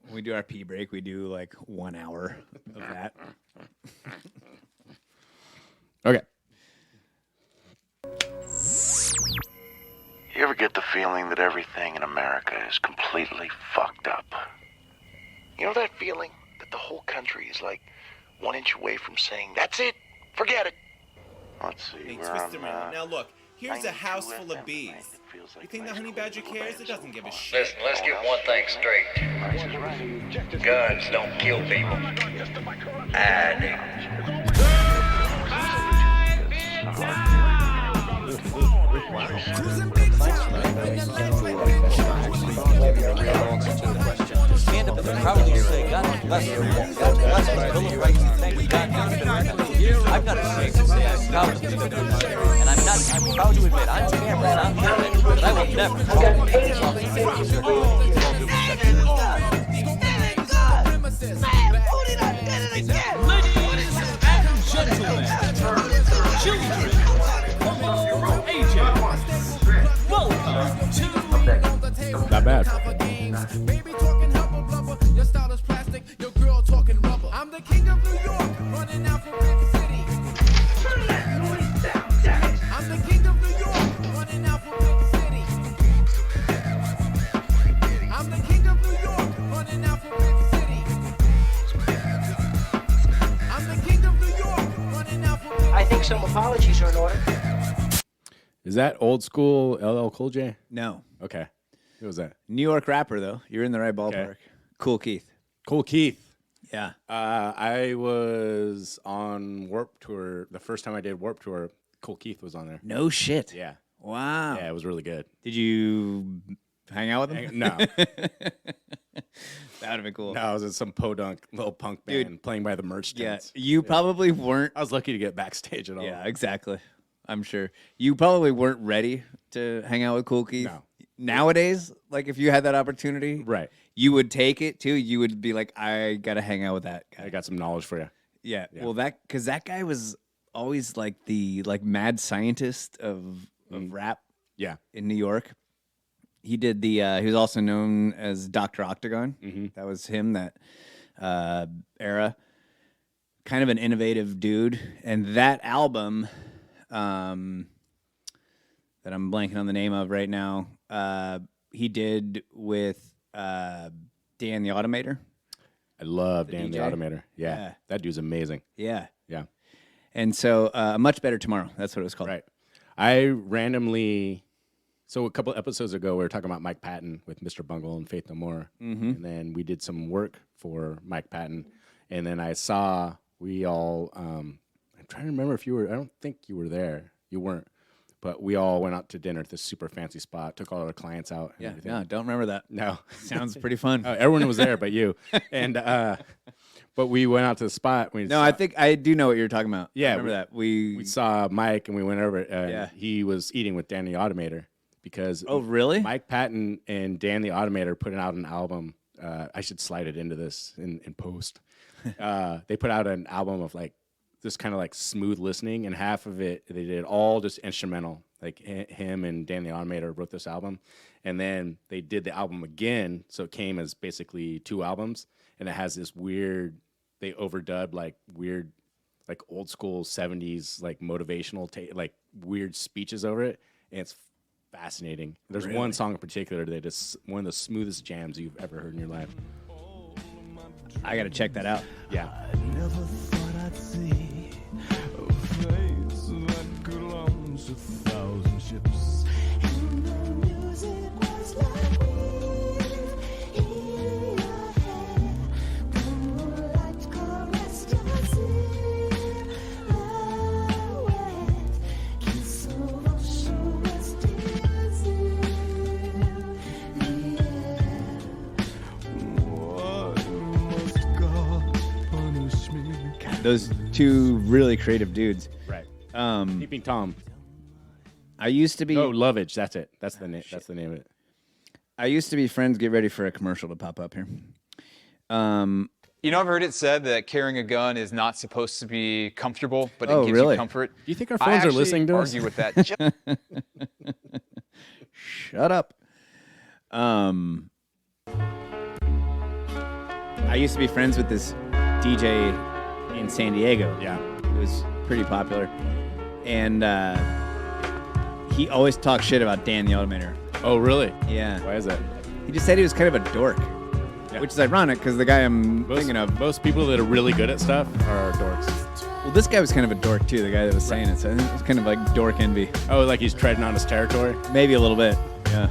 When we do our pee break, we do like 1 hour of that. Okay. You ever get the feeling that everything in America is completely fucked up? You know that feeling that the whole country is like 1 inch away from saying, that's it, forget it. Let's see, Hey, we're Twister on, Man. Now look, here's a 92 house full of FM bees. tonight. It feels like You think nice the honey cool badger little cares? band It doesn't give a so shit. Listen, let's get one thing straight. Price is right. Guns don't kill people. I Stand up and proudly say, God bless you. God bless you. Bill of Rights. Thank God. I'm not ashamed to say I'm proud to be the country. And I'm proud to admit, on camera and on camera, but I will never. Children of all ages, welcome to Not bad. I'm the king of New York, running out from Big City. I'm the king of New York, running out from Big City. I'm the king of New York, running out from Big City. I'm the king of New York, running out from Big City. I think some apologies are in order. Is that old school LL Cool J? No. Okay. Who was that? New York rapper, though. You're in the right ballpark. Okay. Cool Keith. Cool Keith. Yeah. I was on Warp Tour. The first time I did Warp Tour, Cool Keith was on there. No shit. Yeah. Wow. Yeah, it was really good. Did you hang out with him? No. That would have been cool. No, I was in some podunk little punk band Dude. playing by the merch Yeah. tents. You probably weren't. I was lucky to get backstage at all. Yeah, exactly. I'm sure. You probably weren't ready to hang out with Cool Keith. No. Nowadays, like if you had that opportunity, Right. you would take it too. You would be like, I got to hang out with that guy. I got some knowledge for you. Yeah. Yeah. Well, because that guy was always like the mad scientist of rap Yeah. in New York. He did he was also known as Dr. Octagon. Mm-hmm. That was him, that era. Kind of an innovative dude. And that album that I'm blanking on the name of right now, he did with Dan the Automator. I love The Dan the DJ? Automator. Yeah. Yeah. That dude's amazing. Yeah. Yeah. And so Much Better Tomorrow. That's what it was called. Right. I randomly, so a couple episodes ago, we were talking about Mike Patton with Mr. Bungle and Faith No More. Mm-hmm. And then we did some work for Mike Patton. And then I saw we all, I'm trying to remember if you were, I don't think you were there. You weren't. But we all went out to dinner at this super fancy spot, took all our clients out. And Yeah. everything. No, don't remember that. No. Sounds pretty fun. Everyone was there but you. And, but we went out to the spot. No, I think I do know what you're talking about. Yeah, I remember that. We saw Mike and we went over. Yeah. He was eating with Dan the Automator because. Oh, really? Mike Patton and Dan the Automator put out an album. I should slide it into this in post. They put out an album of like this kind of like smooth listening, and half of it they did all just instrumental. Like him and Dan the Automator wrote this album, and then they did the album again, so it came as basically 2 albums, and it has this weird. They overdubbed like weird, like old school 70s like motivational like weird speeches over it, and it's fascinating. There's one song in particular that is one of the smoothest jams you've ever heard in your life. I got to check that out. Yeah. Never thought I'd see a face that could launch 1,000 ships. And the music was like wind in your hair. The moonlight caressed your silhouette. Kiss of ocean was dancing in the air. What must God punish me? Those 2 really creative dudes. Right. Um, Peeping Tom. I used to be. No, Lovage. That's it. That's the name. That's the name of it. I used to be friends. Get ready for a commercial to pop up here. You know, I've heard it said that carrying a gun is not supposed to be comfortable, but it Oh, gives really? you comfort. Do you think our I phones are actually listening to us? argue with that. Shut up. I used to be friends with this DJ in San Diego. Yeah. It was pretty popular. And he always talked shit about Dan the Automator. Oh, really? Yeah. Why is that? He just said he was kind of a dork. Yeah. Which is ironic because the guy I'm thinking of. Most people that are really good at stuff are dorks. Well, this guy was kind of a dork too, the guy that was saying it. So I think it was kind of like dork envy. Oh, like he's treading on his territory? Maybe a little bit. Yeah.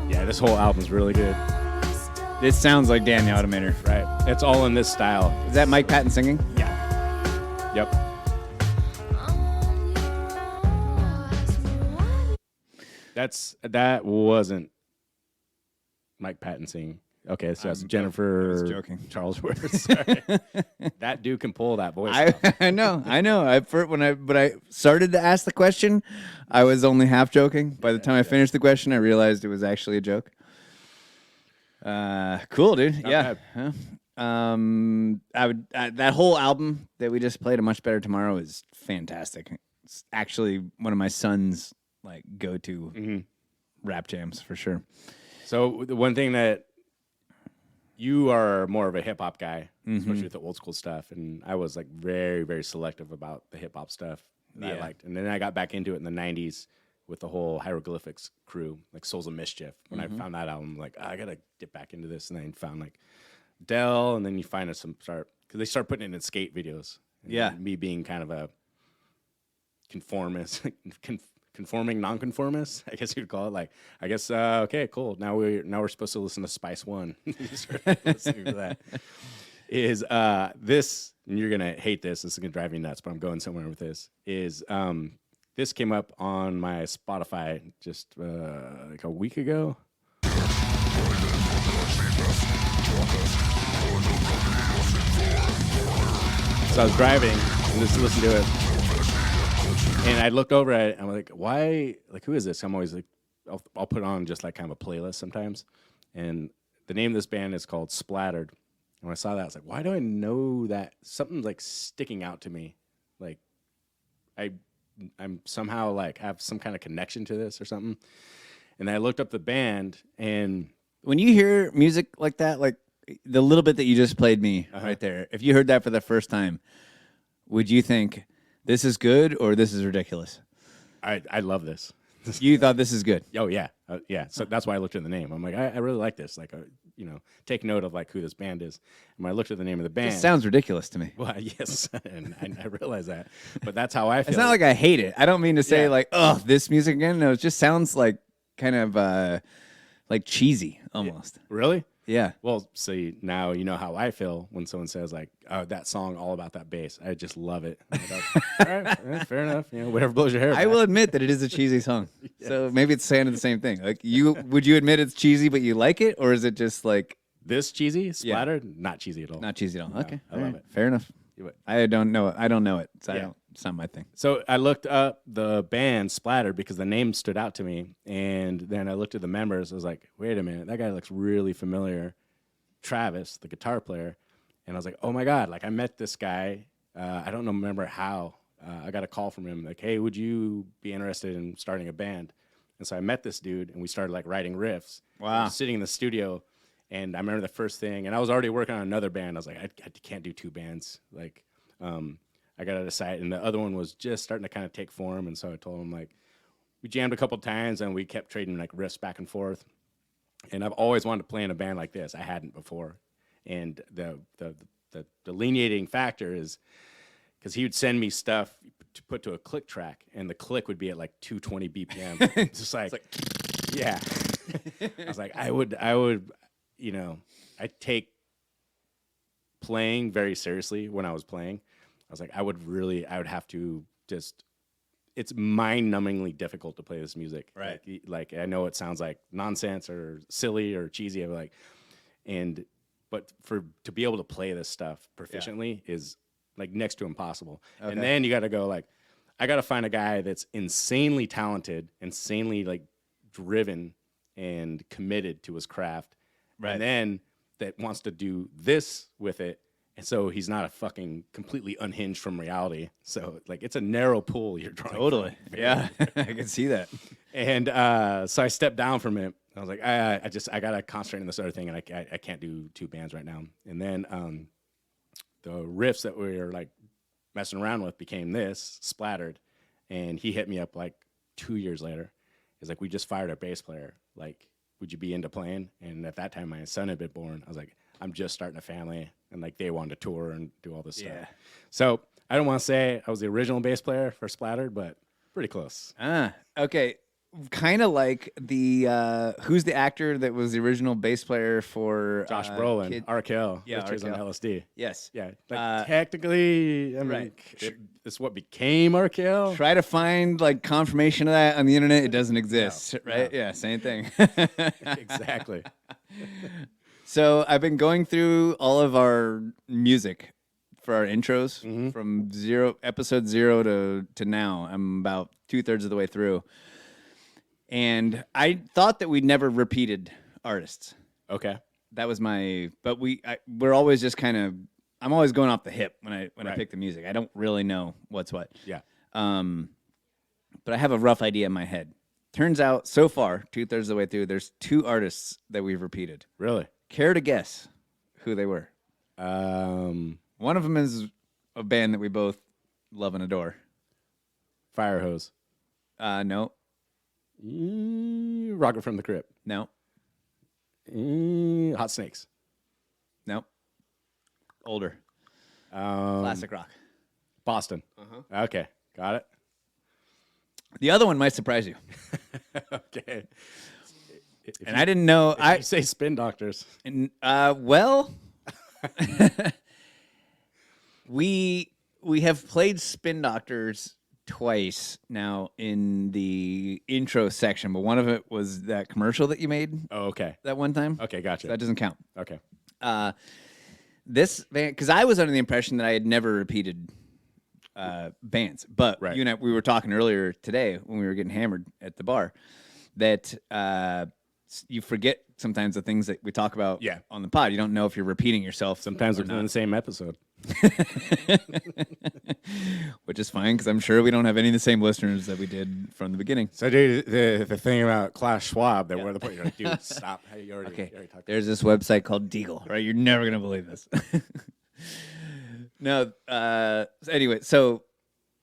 Yeah, this whole album's really good. This sounds like Dan the Automator. Right. It's all in this style. Is that Mike Patton singing? Yeah. Yep. That wasn't Mike Patton singing. Okay, so that's Jennifer I was joking. Charlesworth. Sorry. That dude can pull that voice. I know. When I started to ask the question, I was only half joking. By the time I finished the question, I realized it was actually a joke. Cool, dude. Yeah. Huh? That whole album that we just played, A Much Better Tomorrow, is fantastic. It's actually one of my son's like go-to rap jams for sure. So the one thing that you are more of a hip hop guy, especially with the old school stuff, and I was like very, very selective about the hip hop stuff that I liked. And then I got back into it in the '90s with the whole Hieroglyphics crew, like Souls of Mischief. When I found that album, I'm like, I gotta get back into this. And then found like Dell, and then you find because they start putting it in skate videos. And me being kind of a conformist, conforming nonconformist, I guess you'd call it. Like, I guess okay, cool. Now we're supposed to listen to Spice One. Listening to that is this, and you're gonna hate this. This is gonna drive me nuts, but I'm going somewhere with this. Is this came up on my Spotify just like a week ago. So I was driving and just listened to it. And I looked over at it, and I'm like, why? Like, who is this? I'm always like, I'll put on just like kind of a playlist sometimes. And the name of this band is called Splattered. And when I saw that, I was like, why do I know that? Something's like sticking out to me. Like, I'm somehow like have some kind of connection to this or something. And then I looked up the band, and when you hear music like that, like the little bit that you just played me right there, if you heard that for the first time, would you think this is good or this is ridiculous? I love this. You thought this is good? Oh yeah, yeah. So that's why I looked at the name. I'm like, I really like this. Like, take note of like who this band is. And when I looked at the name of the band, It sounds ridiculous to me. Well, yes, and I realize that. But that's how I feel. It's not like I hate it. I don't mean to say like, oh, this music again. No, it just sounds like kind of like cheesy almost. Really? Yeah. Well, see, now you know how I feel when someone says like, "Oh, that song all about that bass." I just love it. All right, fair enough. Whatever blows your hair. I will admit that it is a cheesy song. So maybe it's saying the same thing. Like, would you admit it's cheesy, but you like it, or is it just like this cheesy splattered? Not cheesy at all. Not cheesy at all. No, Okay, I love it. Fair enough. I don't know it. I don't know it. So it's not my thing. So I looked up the band Splattered because the name stood out to me, and then I looked at the members. I was like, wait a minute, that guy looks really familiar. Travis, the guitar player, and I was like, oh my god, like I met this guy. I don't remember how. I got a call from him like, hey, would you be interested in starting a band? And so I met this dude, and we started like writing riffs. Wow. I was sitting in the studio, and I remember the first thing, and I was already working on another band. I was like, I can't do two bands. Like, I got to decide, and the other one was just starting to kind of take form, and so I told him like, we jammed a couple times, and we kept trading like riffs back and forth. And I've always wanted to play in a band like this. I hadn't before. And the delineating factor is because he would send me stuff to put to a click track, and the click would be at like 220 BPM. Just like yeah. I was like, I would, I take playing very seriously when I was playing. I was like, I would have to just, it's mind-numbingly difficult to play this music. Right. Like I know it sounds like nonsense or silly or cheesy. But to be able to play this stuff proficiently is like next to impossible. Okay. And then you got to go like, I got to find a guy that's insanely talented, insanely like driven and committed to his craft. Right. And then that wants to do this with it. And so he's not a fucking completely unhinged from reality. So like it's a narrow pool you're drawing. Totally. From. Yeah. I can see that. And so I stepped down from it. I was like, I gotta concentrate on this other thing, and I can't do 2 bands right now. And then the riffs that we were like messing around with became this Splattered, and he hit me up like 2 years later. He's like, we just fired our bass player. Like, would you be into playing? And at that time, my son had been born. I was like, I'm just starting a family, and like they wanted to tour and do all this stuff. So I don't want to say I was the original bass player for Splattered, but pretty close. Okay. Kind of like the who's the actor that was the original bass player for Josh Brolin, RKL, Yeah, Riches on RKL. LSD. Yes. Yeah, like technically, I mean, this is what became RKL. Try to find like confirmation of that on the internet. It doesn't exist, right? Yeah, same thing. Exactly. So I've been going through all of our music for our intros from episode 0 to now. I'm about 2/3 of the way through. And I thought that we'd never repeated artists. Okay. That was but we're always just kind of, I'm always going off the hip when I pick the music. I don't really know what's what. Yeah. But I have a rough idea in my head. Turns out, so far, 2/3 of the way through, there's 2 artists that we've repeated. Really? Care to guess who they were? One of them is a band that we both love and adore. Firehose. No. Rocket from the Crypt. No. Hot Snakes. No. Older. Classic rock. Boston. Okay, got it. The other one might surprise you. Okay. And I didn't know. You say Spin Doctors. Well, we have played Spin Doctors twice now in the intro section, but one of it was that commercial that you made. Oh, okay. That one time. Okay, gotcha. So that doesn't count. Okay. This band, because I was under the impression that I had never repeated bands, but you and I, we were talking earlier today when we were getting hammered at the bar that you forget sometimes the things that we talk about on the pod. You don't know if you're repeating yourself. Sometimes it's in the same episode. Which is fine, because I'm sure we don't have any of the same listeners that we did from the beginning. So, dude, the thing about Klaus Schwab that we're the point, you're like, dude, stop. You already talked There's this website called Deagle, right? You're never going to believe this. No. Anyway, so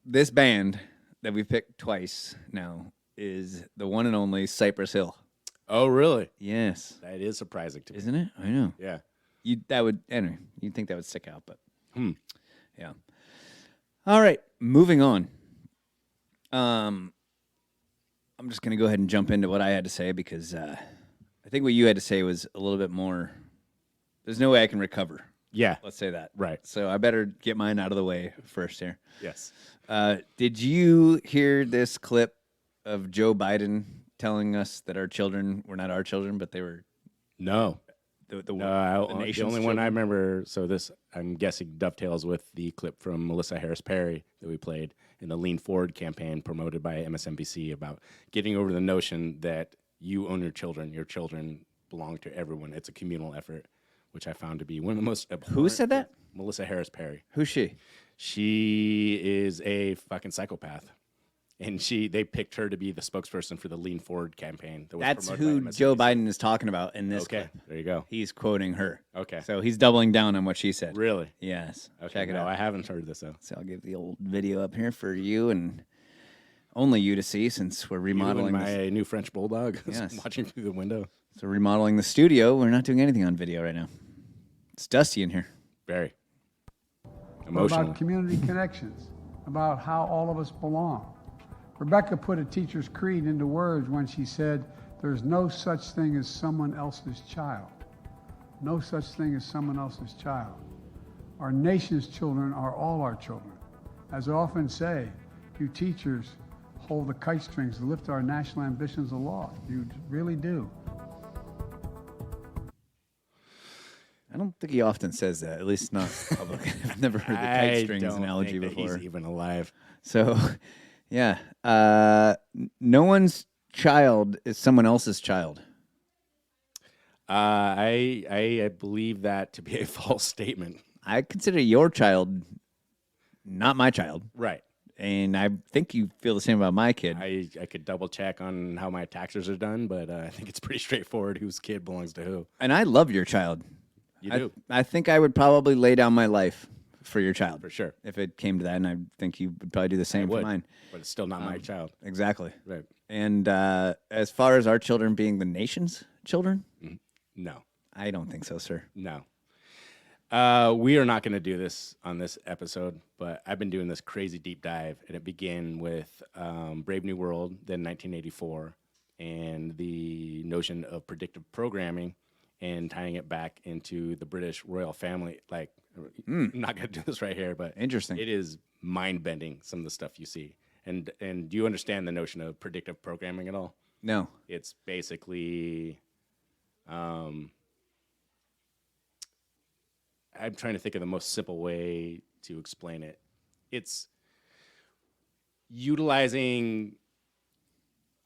this band that we picked twice now is the one and only Cypress Hill. Oh, really? Yes. That is surprising to me. Isn't it? I know. Yeah. You'd think that would stick out, but yeah. All right, moving on. I'm just gonna go ahead and jump into what I had to say, because I think what you had to say was a little bit more. There's no way I can recover. Yeah. Let's say that. Right. So I better get mine out of the way first here. Yes. Did you hear this clip of Joe Biden telling us that our children were not our children, but they were No. the The nation's only one children? I remember, so this, I'm guessing, dovetails with the clip from Melissa Harris Perry that we played in the Lean Forward campaign promoted by MSNBC about getting over the notion that you own your children belong to everyone. It's a communal effort, which I found to be one of the most abhorrent. Who said that? Melissa Harris Perry. Who's she? She is a fucking psychopath. And they picked her to be the spokesperson for the Lean Forward campaign. That's promoted who by MSNBC. Joe Biden is talking about in this Okay, clip. there you go. He's quoting her. Okay. So he's doubling down on what she said. Really? Yes. Okay, Check it no, out. I haven't heard this, though. So I'll give the old video up here for you and only you to see, since we're remodeling You and my new French bulldog Yes. watching through the window. So remodeling the studio. We're not doing anything on video right now. It's dusty in here. Very emotional. About community connections, about how all of us belong. Rebecca put a teacher's creed into words when she said, "There's no such thing as someone else's child. No such thing as someone else's child. Our nation's children are all our children. As I often say, you teachers hold the kite strings to lift our national ambitions aloft. You really do." I don't think he often says that, at least not public. I've never heard the kite strings analogy think that before. he's even alive. So, yeah. No one's child is someone else's child. I believe that to be a false statement. I consider your child not my child. Right. And I think you feel the same about my kid. I could double check on how my taxes are done, but I think it's pretty straightforward whose kid belongs to who. And I love your child. You do. I think I would probably lay down my life for your child. For sure. If it came to that, and I think you would probably do the same for mine. But it's still not my child. Exactly. Right. And as far as our children being the nation's children, No. I don't think so, sir. No. We are not going to do this on this episode, but I've been doing this crazy deep dive, and it began with Brave New World, then 1984, and the notion of predictive programming and tying it back into the British royal family. Like, I'm not going to do this right here, but Interesting. it is mind-bending, some of the stuff you see. And do you understand the notion of predictive programming at all? No. It's basically... I'm trying to think of the most simple way to explain it. It's utilizing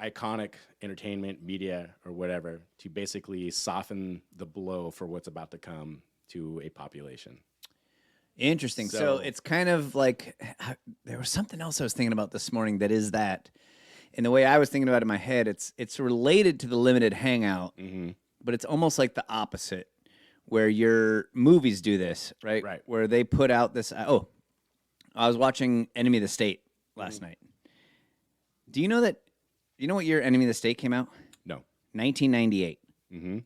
iconic entertainment, media, or whatever to basically soften the blow for what's about to come to a population. Interesting. So it's kind of like there was something else I was thinking about this morning that is that. And the way I was thinking about it in my head, it's related to the limited hangout, but it's almost like the opposite. Where your movies do this, right? Right. Where they put out this. I was watching Enemy of the State last night. Do you know that? You know what year Enemy of the State came out? No. 1998. And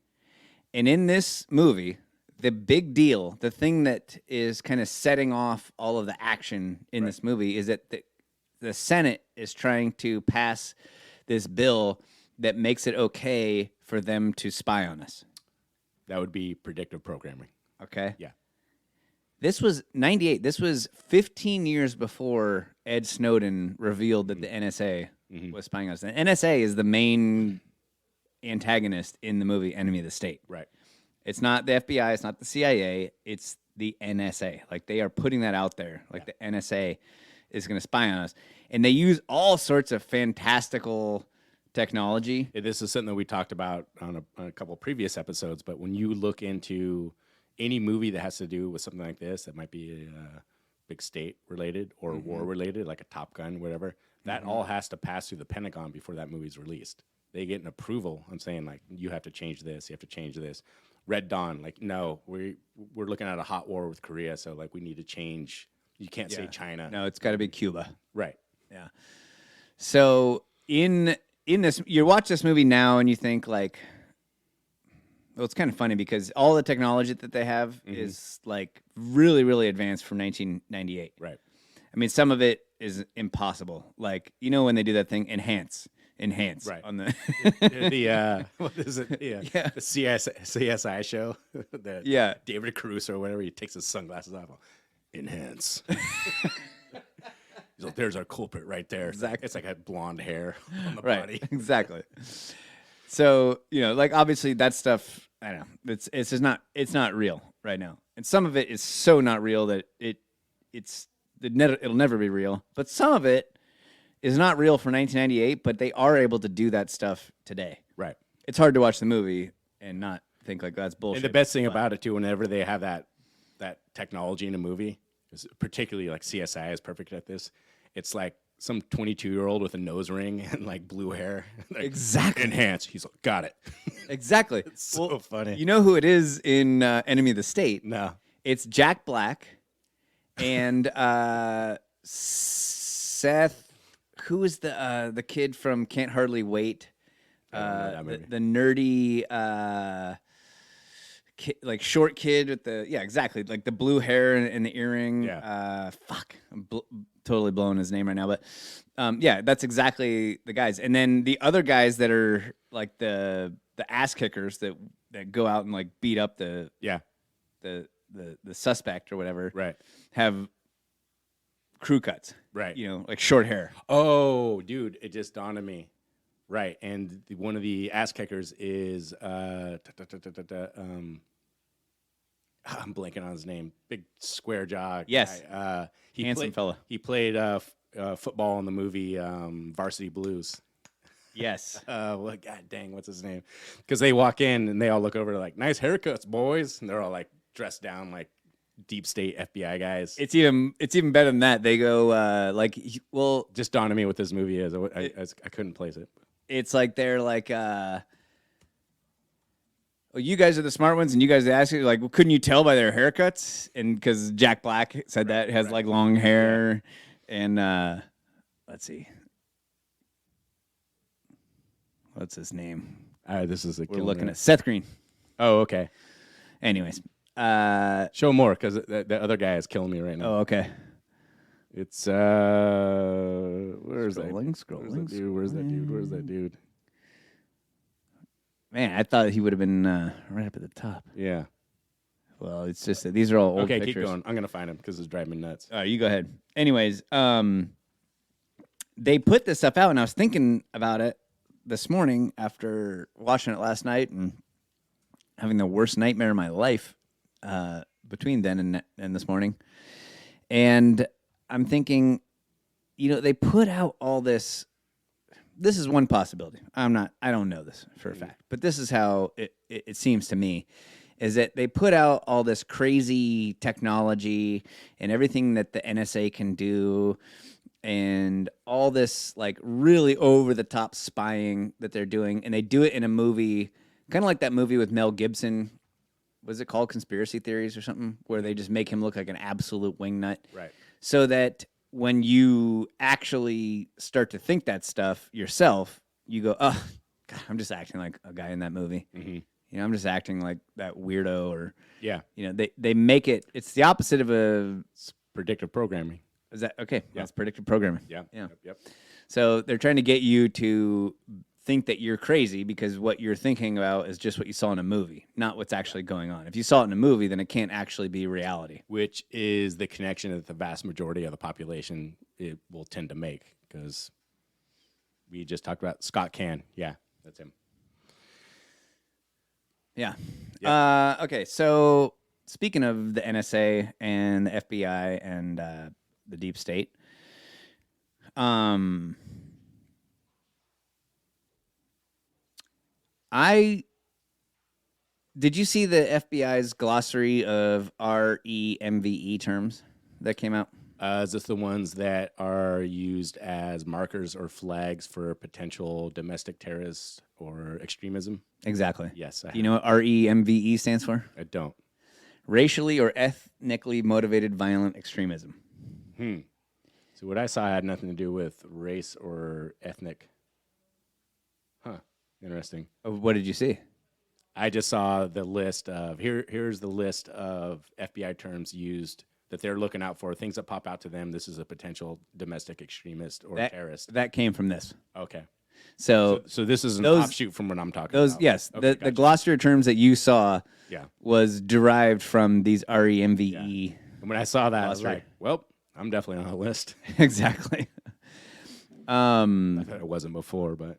in this movie, the big deal, the thing that is kind of setting off all of the action in this movie, is that the Senate is trying to pass this bill that makes it okay for them to spy on us. That would be predictive programming. Okay. Yeah. This was 98. This was 15 years before Ed Snowden revealed that the NSA was spying on us. The NSA is the main antagonist in the movie Enemy of the State. Right. It's not the FBI. It's not the CIA. It's the NSA. Like, they are putting that out there. Like, the NSA is going to spy on us. And they use all sorts of fantastical technology. This is something that we talked about on a couple of previous episodes, but when you look into any movie that has to do with something like this, that might be big state related or war related, like a Top Gun, whatever, that all has to pass through the Pentagon before that movie's released. They get an approval. I'm saying, like, you have to change this, you have to change this. Red Dawn, like, no, we're looking at a hot war with Korea, so like we need to change. You can't say China. No, it's got to be Cuba. Right. Yeah. So in this, you watch this movie now and you think, like, well, it's kind of funny because all the technology that they have is like really, really advanced from 1998. Right. I mean, some of it is impossible. Like, you know, when they do that thing, enhance right. on the the what is it? Yeah. The CSI show. David Caruso or whatever. He takes his sunglasses off. Enhance. He's like, there's our culprit right there. Exactly. It's like a blonde hair on the right. body. Exactly. So, you know, like, obviously that stuff, I don't know, it's just not, it's not real right now. And some of it is so not real that it'll never be real. But some of it is not real for 1998, but they are able to do that stuff today. Right. It's hard to watch the movie and not think like that's bullshit. And the best thing about it too, whenever they have that technology in a movie, is particularly like CSI is perfect at this. It's like some 22-year-old with a nose ring and like blue hair. Like, exactly. Enhance. He's like, got it. Exactly. It's so funny. You know who it is in Enemy of the State? No. It's Jack Black and Seth. Who is the kid from Can't Hardly Wait? The nerdy, like, short kid with exactly, like the blue hair and the earring. Yeah. I'm totally blowing his name right now, but that's exactly the guys. And then the other guys that are like the ass kickers that go out and like beat up the suspect or whatever. Right. Have crew cuts. Right. You know, like short hair. Oh, dude, it just dawned on me. Right. And one of the ass kickers is I'm blanking on his name. Big square jaw. Yes. Guy. Handsome fella. He played football in the movie Varsity Blues. Yes. Well, God dang, what's his name? Because they walk in and they all look over like, nice haircuts, boys. And they're all like dressed down like deep state FBI guys. It's even better than that. They go Just dawned on me what this movie is. I couldn't place it. It's like they're like, well, you guys are the smart ones, and you guys ask you like, well, couldn't you tell by their haircuts? And because Jack Black said that has like long hair, and let's see, what's his name? This is We're looking at Seth Green. Oh, okay. Anyways, show more because the other guy is killing me right now. Oh, okay. It's where's Scrolling. Where's that dude? Man, I thought he would have been right up at the top. Yeah. Well, it's just that these are all old Okay, pictures. keep going. I'm gonna find him because it's driving me nuts. All right, you go ahead. Anyways, they put this stuff out, and I was thinking about it this morning after watching it last night and having the worst nightmare of my life between then and this morning. And I'm thinking, they put out all this. This is one possibility. I don't know this for a fact, but this is how it seems to me, is that they put out all this crazy technology and everything that the NSA can do and all this like really over the top spying that they're doing. And they do it in a movie, kind of like that movie with Mel Gibson. Was it called Conspiracy Theories or something? Where they just make him look like an absolute wingnut. Right. So that when you actually start to think that stuff yourself, you go, oh, God, I'm just acting like a guy in that movie. Mm-hmm. I'm just acting like that weirdo or, yeah. They make it, it's the opposite of it's predictive programming. Is that, okay, Yeah. That's predictive programming. Yeah. Yeah. Yep. So they're trying to get you to think that you're crazy because what you're thinking about is just what you saw in a movie, not what's actually going on. If you saw it in a movie, then it can't actually be reality. Which is the connection that the vast majority of the population it will tend to make, because we just talked about Scott Can. Yeah, that's him. Yeah. Yep. Okay, so speaking of the NSA and the FBI and the deep state, did you see the FBI's glossary of REMVE terms that came out? Is this the ones that are used as markers or flags for potential domestic terrorists or extremism? Exactly. Yes. Do you know what REMVE stands for? I don't. Racially or ethnically motivated violent extremism. So what I saw had nothing to do with race or ethnic. Huh. Interesting. What did you see? I just saw the list of here's the list of FBI terms used that they're looking out for, things that pop out to them. This is a potential domestic extremist or terrorist. That came from this. Okay. So this is an offshoot from what I'm talking about. Yes, Okay, the glossary terms that you saw Yeah. was derived from these REMVE. Yeah. And when I saw that, I was Glossary. like, well, I'm definitely on the list. Exactly. I thought it wasn't before, but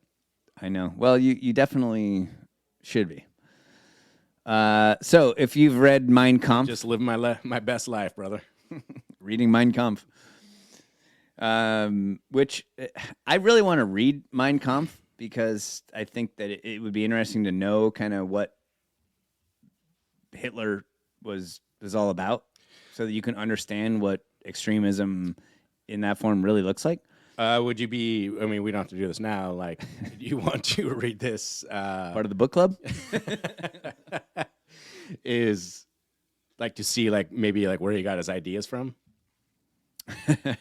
I know. Well, you definitely should be. So if you've read Mein Kampf, just living my best life, brother. reading Mein Kampf, which I really want to read Mein Kampf because I think that it would be interesting to know kind of what Hitler was all about, so that you can understand what extremism in that form really looks like. Would you be? I mean, we don't have to do this now. Like, do you want to read this? Part of the book club is like to see like maybe like where he got his ideas from.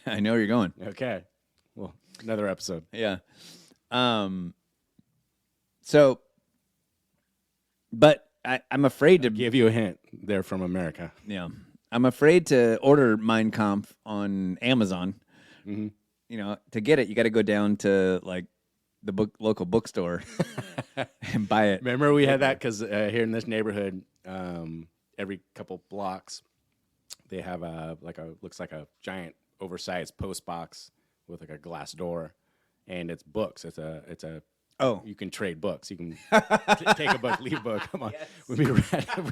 I know where you're going. Okay, well, another episode. Yeah. So, but I'm afraid to give you a hint. They're from America. Yeah, I'm afraid to order Mein Kampf on Amazon. Mm-hmm. To get it, you got to go down to like the local bookstore and buy it. Remember we had that because here in this neighborhood, every couple blocks, they have looks like a giant oversized post box with like a glass door, and it's books. It's a you can trade books. You can take a book, leave a book. Come on, yes. we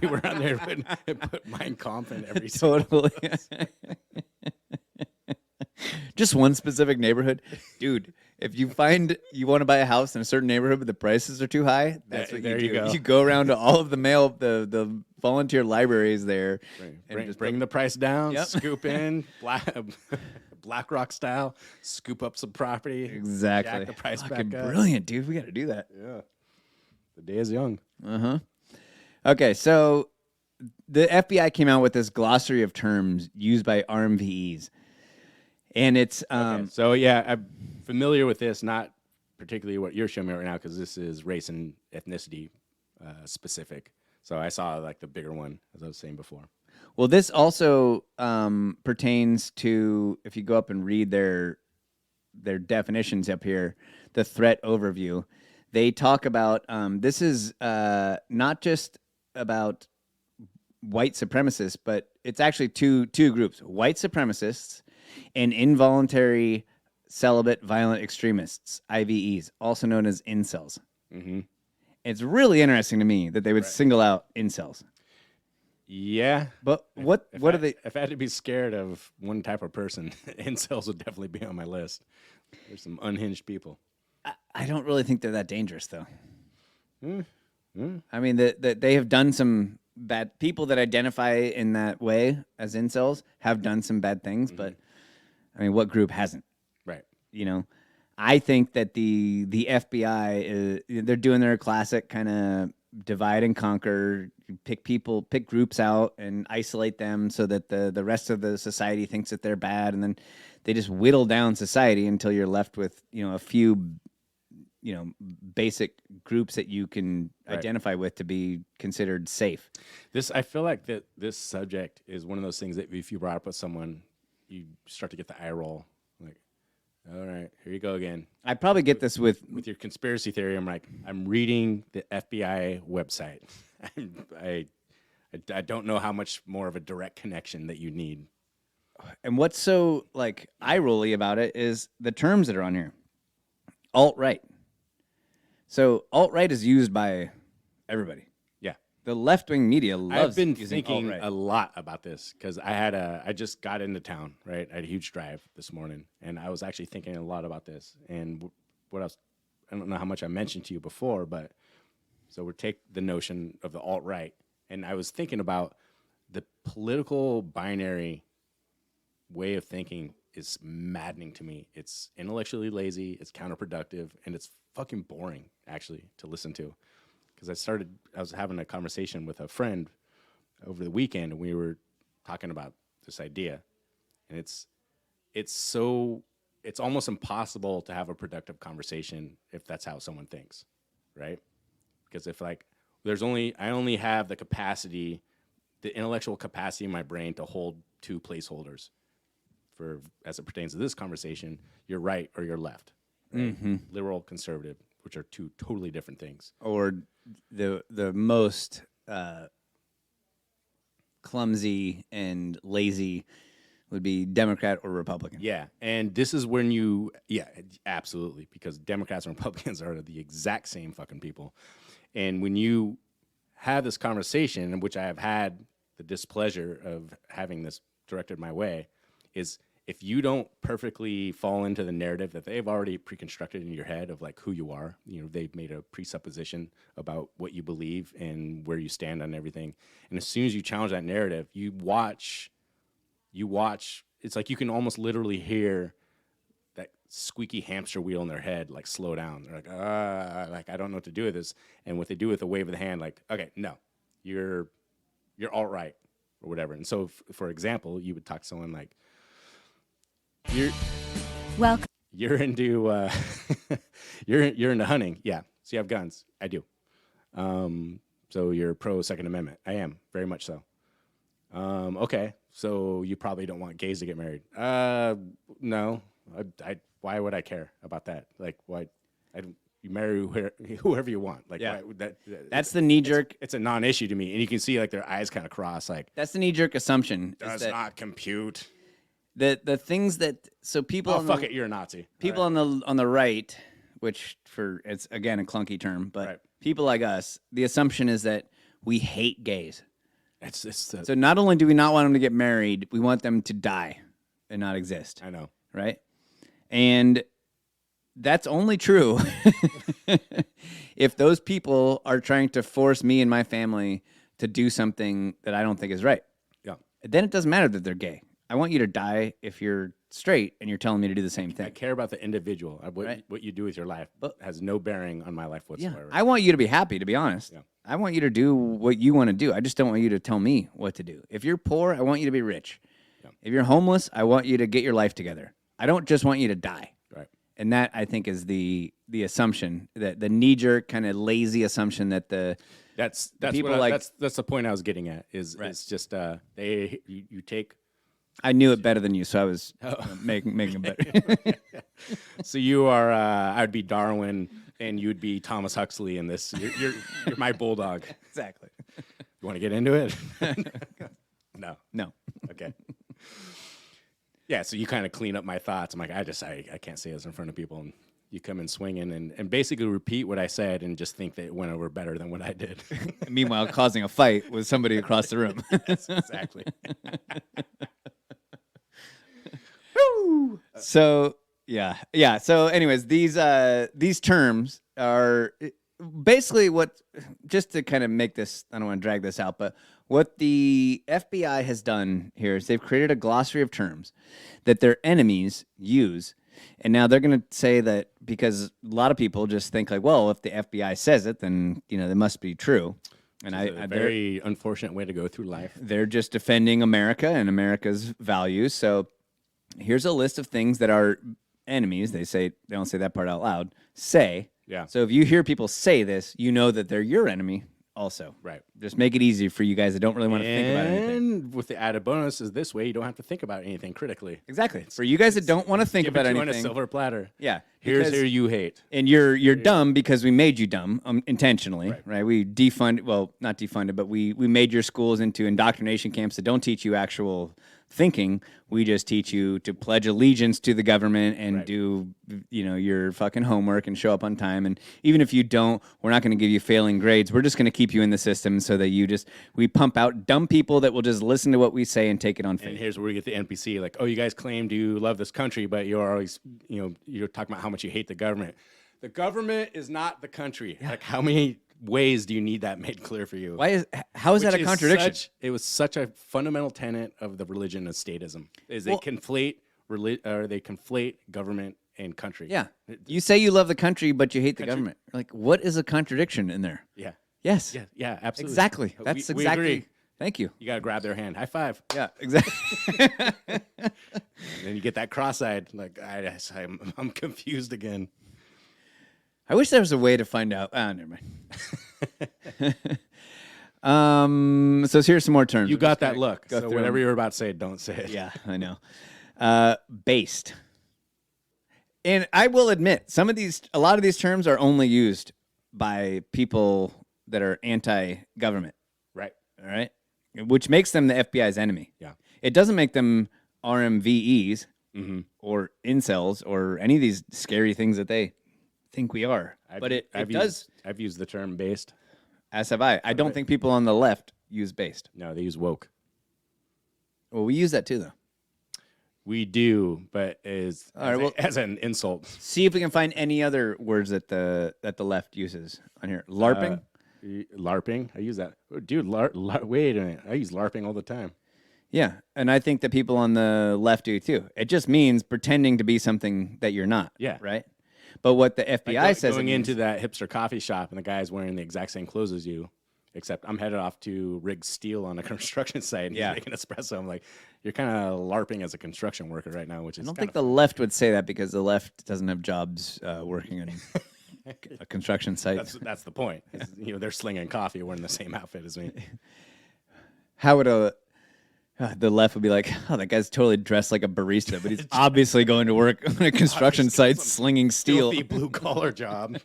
were around there and put Mein Kampf in every totally. Just one specific neighborhood, dude. If you find you want to buy a house in a certain neighborhood but the prices are too high, that's what there you do. you go. You go around to all of the volunteer libraries there. Bring the price down, Yep. scoop in, Black Rock style, scoop up some property. Exactly. Jack the price Fucking back up. brilliant, dude. We got to do that. Yeah. The day is young. Okay, so the FBI came out with this glossary of terms used by RMVEs. And it's So yeah, I'm familiar with this, not particularly what you're showing me right now, because this is race and ethnicity specific. So I saw like the bigger one, as I was saying before. well, this also pertains to, if you go up and read their definitions up here, the threat overview. They talk about this is not just about white supremacists, but it's actually two groups: white supremacists and involuntary celibate violent extremists, IVEs, also known as incels. Mm-hmm. It's really interesting to me that they would single out incels. Yeah, But what are they? If I had to be scared of one type of person, incels would definitely be on my list. There's some unhinged people. I don't really think they're that dangerous, though. I mean, they have done some bad. People that identify in that way as incels have done some bad things, but I mean, what group hasn't? Right. You know, I think that the FBI they're doing their classic kind of divide and conquer. You pick groups out and isolate them so that the rest of the society thinks that they're bad, and then they just whittle down society until you're left with a few basic groups that you can identify with to be considered safe. I feel like that this subject is one of those things that if you brought up with someone, you start to get the eye roll. Like, all right, here you go again. I probably get this with your conspiracy theory. I'm reading the FBI website. I don't know how much more of a direct connection that you need. And what's so like eye-rolly about it is the terms that are on here. Alt-right. So alt-right is used by everybody. Yeah. The left-wing media loves I've been using thinking alt-right. a lot about this because I just got into town, right? I had a huge drive this morning, and I was actually thinking a lot about this. And what else? I don't know how much I mentioned to you before, but so we take the notion of the alt-right, and I was thinking about the political binary way of thinking is maddening to me. It's intellectually lazy, it's counterproductive, and it's fucking boring, actually, to listen to. Because I was having a conversation with a friend over the weekend, and we were talking about this idea. And it's almost impossible to have a productive conversation if that's how someone thinks, right? Because if I only have the capacity, the intellectual capacity in my brain to hold two placeholders for, as it pertains to this conversation, you're right or you're left, right? Liberal, conservative, which are two totally different things. Or the most clumsy and lazy would be Democrat or Republican. Yeah, and this is when absolutely, because Democrats and Republicans are the exact same fucking people. And when you have this conversation, which I have had the displeasure of having this directed my way, is if you don't perfectly fall into the narrative that they've already pre-constructed in your head of like who you are, they've made a presupposition about what you believe and where you stand on everything. And as soon as you challenge that narrative, you watch, it's like you can almost literally hear that squeaky hamster wheel in their head, like slow down. They're like, I don't know what to do with this. And what they do with a wave of the hand, like, okay, no, you're alt-right or whatever. And so, for example, you would talk to someone like, you're into you're into hunting, yeah. So you have guns, I do. So you're pro Second Amendment, I am very much so. Okay, so you probably don't want gays to get married. No, why would I care about that? Like, why? You marry whoever you want. Like, yeah. That's the knee jerk. It's a non-issue to me, and you can see like their eyes kind of cross. Like, that's the knee jerk assumption. Does not compute. The things that people. Oh, fuck it, you're a Nazi. People on the right, which it's again a clunky term, but people like us, the assumption is that we hate gays. So not only do we not want them to get married, we want them to die and not exist. I know, right? And that's only true if those people are trying to force me and my family to do something that I don't think is right. Yeah. Then it doesn't matter that they're gay. I want you to die if you're straight and you're telling me to do the same thing. I care about the individual. What you do with your life has no bearing on my life whatsoever. I want you to be happy, to be honest. Yeah. I want you to do what you want to do. I just don't want you to tell me what to do. If you're poor, I want you to be rich. Yeah. If you're homeless, I want you to get your life together. I don't just want you to die. Right. And that, I think, is the assumption, that the knee-jerk kind of lazy assumption that that's people that's the point I was getting at. Is just you take. I knew it better than you, so I was making it better. So you are, I'd be Darwin, and you'd be Thomas Huxley in this. You're my bulldog. Exactly. You want to get into it? No. Okay. Yeah, so you kind of clean up my thoughts. I'm like, I can't say this in front of people. And you come in swinging and basically repeat what I said and just think that it went over better than what I did. Meanwhile, causing a fight with somebody across the room. Yes, exactly. So yeah. So, anyways, these terms are basically what. Just to kind of make this, I don't want to drag this out, but what the FBI has done here is they've created a glossary of terms that their enemies use, and now they're going to say that because a lot of people just think like, well, if the FBI says it, then it must be true. And a very unfortunate way to go through life. They're just defending America and America's values. So here's a list of things that our enemies, they don't say that part out loud, say. Yeah. So if you hear people say this, you know that they're your enemy also. Right. Just make it easy for you guys that don't really want to think about anything. And with the added bonus is this way, you don't have to think about anything critically. Exactly. For you guys that don't want to think about anything. On a silver platter. Yeah. Here's who you hate. And you're dumb because we made you dumb intentionally, right? We defunded, well, not defunded, but we made your schools into indoctrination camps that don't teach you actual thinking. We just teach you to pledge allegiance to the government and do your fucking homework and show up on time. And even if you don't, we're not going to give you failing grades. We're just going to keep you in the system so that we pump out dumb people that will just listen to what we say and take it on faith. And here's where we get the NPC, like, oh, you guys claim you love this country, but you're always, you're talking about how much you hate the government. The government is not the country. Yeah. Like, how many ways do you need that made clear for you? How is that a contradiction? It was such a fundamental tenet of the religion of statism. They conflate government and country. Yeah. You say you love the country, but you hate the government. Like, what is a contradiction in there? Yeah. Yes. Yeah, absolutely. Exactly. That's we exactly. Agree. Thank you. You got to grab their hand. High five. Yeah, exactly. And then you get that cross-eyed, like, I'm confused again. I wish there was a way to find out. Never mind. So here's some more terms. You got that look. So whatever you're about to say, don't say it. Yeah, I know. Based. And I will admit, a lot of these terms are only used by people that are anti-government. Right. All right. Which makes them the FBI's enemy. Yeah. It doesn't make them RMVEs or incels or any of these scary things that they think we are. I've used the term based. As have I. I don't think people on the left use based. No, they use woke. Well, we use that too, though. We do, but as an insult. See if we can find any other words that the left uses on here. LARPing? LARPing? I use that. Dude, wait a minute. I use LARPing all the time. Yeah, and I think that people on the left do too. It just means pretending to be something that you're not. Yeah. Right? But what the FBI says... Going into that hipster coffee shop and the guy's wearing the exact same clothes as you, except I'm headed off to rig steel on a construction site and he's making espresso. I'm like, you're kind of LARPing as a construction worker right now, which is I don't think the left would say that because the left doesn't have jobs working on a construction site. That's the point. They're slinging coffee wearing the same outfit as me. How would the left would be like, oh, that guy's totally dressed like a barista, but he's obviously going to work on a construction site slinging steel. Filthy blue-collar job.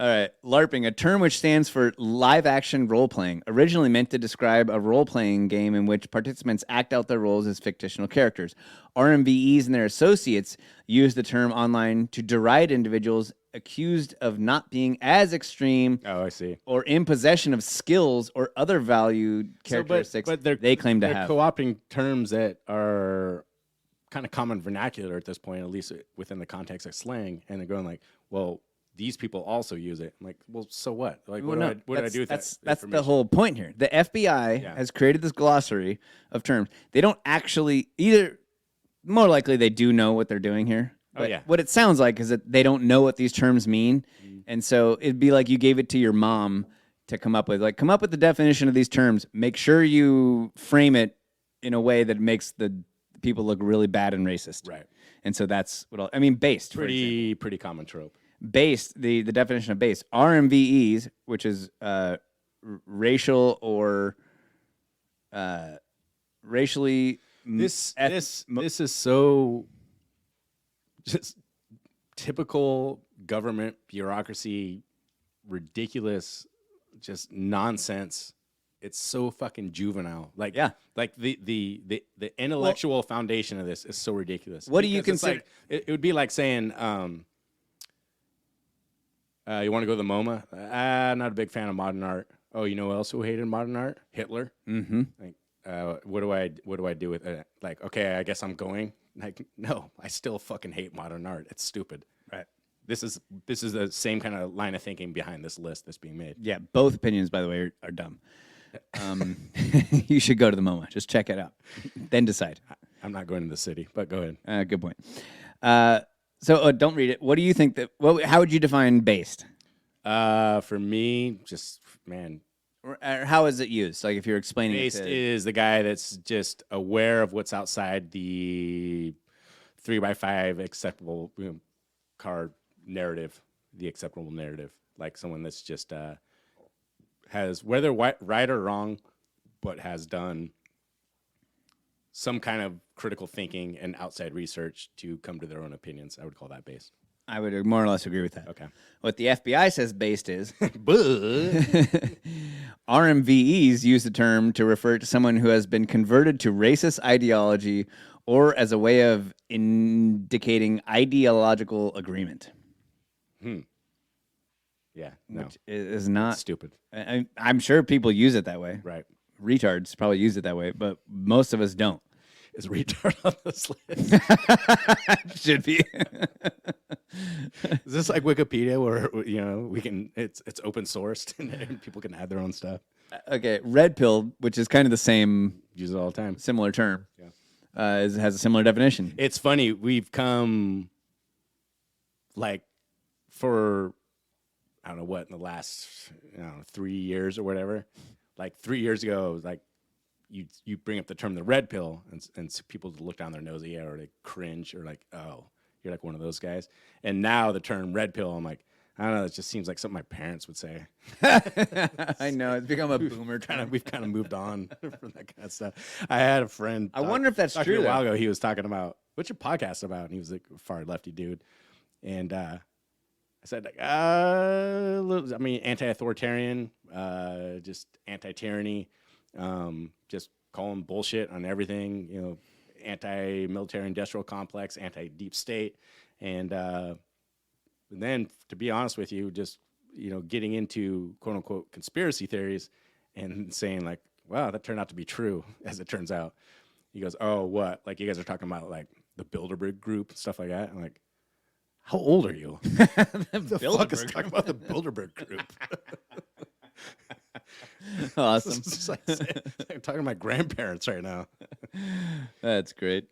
All right. LARPing, a term which stands for live-action role-playing, originally meant to describe a role-playing game in which participants act out their roles as fictional characters. RMVEs and their associates use the term online to deride individuals accused of not being as extreme or in possession of skills or other valued characteristics but they claim to have. They're co-opting terms that are kind of common vernacular at this point, at least within the context of slang. And they're going like, well, these people also use it. I'm like, well, so what? Like, what do I do with that? That's the whole point here. The FBI has created this glossary of terms. They don't actually either. More likely, they do know what they're doing here. But what it sounds like is that they don't know what these terms mean, and so it'd be like you gave it to your mom to come up with the definition of these terms. Make sure you frame it in a way that makes the people look really bad and racist. Right. And so that's what I mean. Based, pretty common trope. Based, the definition of base, RMVEs, which is racial or racially. This is so just typical government bureaucracy, ridiculous, just nonsense. It's so fucking juvenile. Like the intellectual foundation of this is so ridiculous. What do you consider? Like, it would be like saying, you want to go to the MoMA? Not a big fan of modern art. Oh, you know who else who hated modern art? Hitler. Mm-hmm. Like, what do I do with it? Like, okay, I guess I'm going. Like, no, I still fucking hate modern art. It's stupid. Right. This is the same kind of line of thinking behind this list that's being made. Yeah, both opinions, by the way, are dumb. You should go to the MoMA. Just check it out, then decide. I'm not going to the city, but go ahead. Good point. So don't read it. What do you think that? How would you define based? For me, just man. Or how is it used? Like if you're explaining based it is the guy that's just aware of what's outside the 3x5 acceptable card narrative, the acceptable narrative. Like someone that's just has, whether right or wrong, but has done some kind of critical thinking and outside research to come to their own opinions. I would call that based. I would more or less agree with that. Okay. What the FBI says based is RMVEs use the term to refer to someone who has been converted to racist ideology or as a way of indicating ideological agreement. Yeah, no. Which is not It's stupid. I'm sure people use it that way. Right. Retards probably use it that way, but most of us don't. Is retard on this list? Should be. Is this like Wikipedia where we can it's open sourced and people can add their own stuff? Okay, red pill, which is kind of the same, Use it all the time. similar term, Yeah. has a similar definition. It's funny, we've come like for I don't know what in the last 3 years or whatever. Like 3 years ago, it was like you bring up the term the red pill and people look down their nose, or they cringe or like, oh, you're like one of those guys. And now the term red pill, I'm like, I don't know, it just seems like something my parents would say. I know, it's become a boomer term. We've kind of moved on from that kind of stuff. I had a friend. I wonder if that's talking true, A while though. ago, he was talking about, what's your podcast about? And he was like a far lefty dude. And I said, like, anti-authoritarian, just anti-tyranny, just calling bullshit on everything, anti-military industrial complex, anti-deep state. And then, to be honest with you, just, getting into quote unquote conspiracy theories and saying like, wow, that turned out to be true, as it turns out. He goes, oh, what? Like, you guys are talking about like the Bilderberg group and stuff like that? I'm like, how old are you? The fuck is talking about the Bilderberg group? Awesome. It's like I'm talking to my grandparents right now. That's great.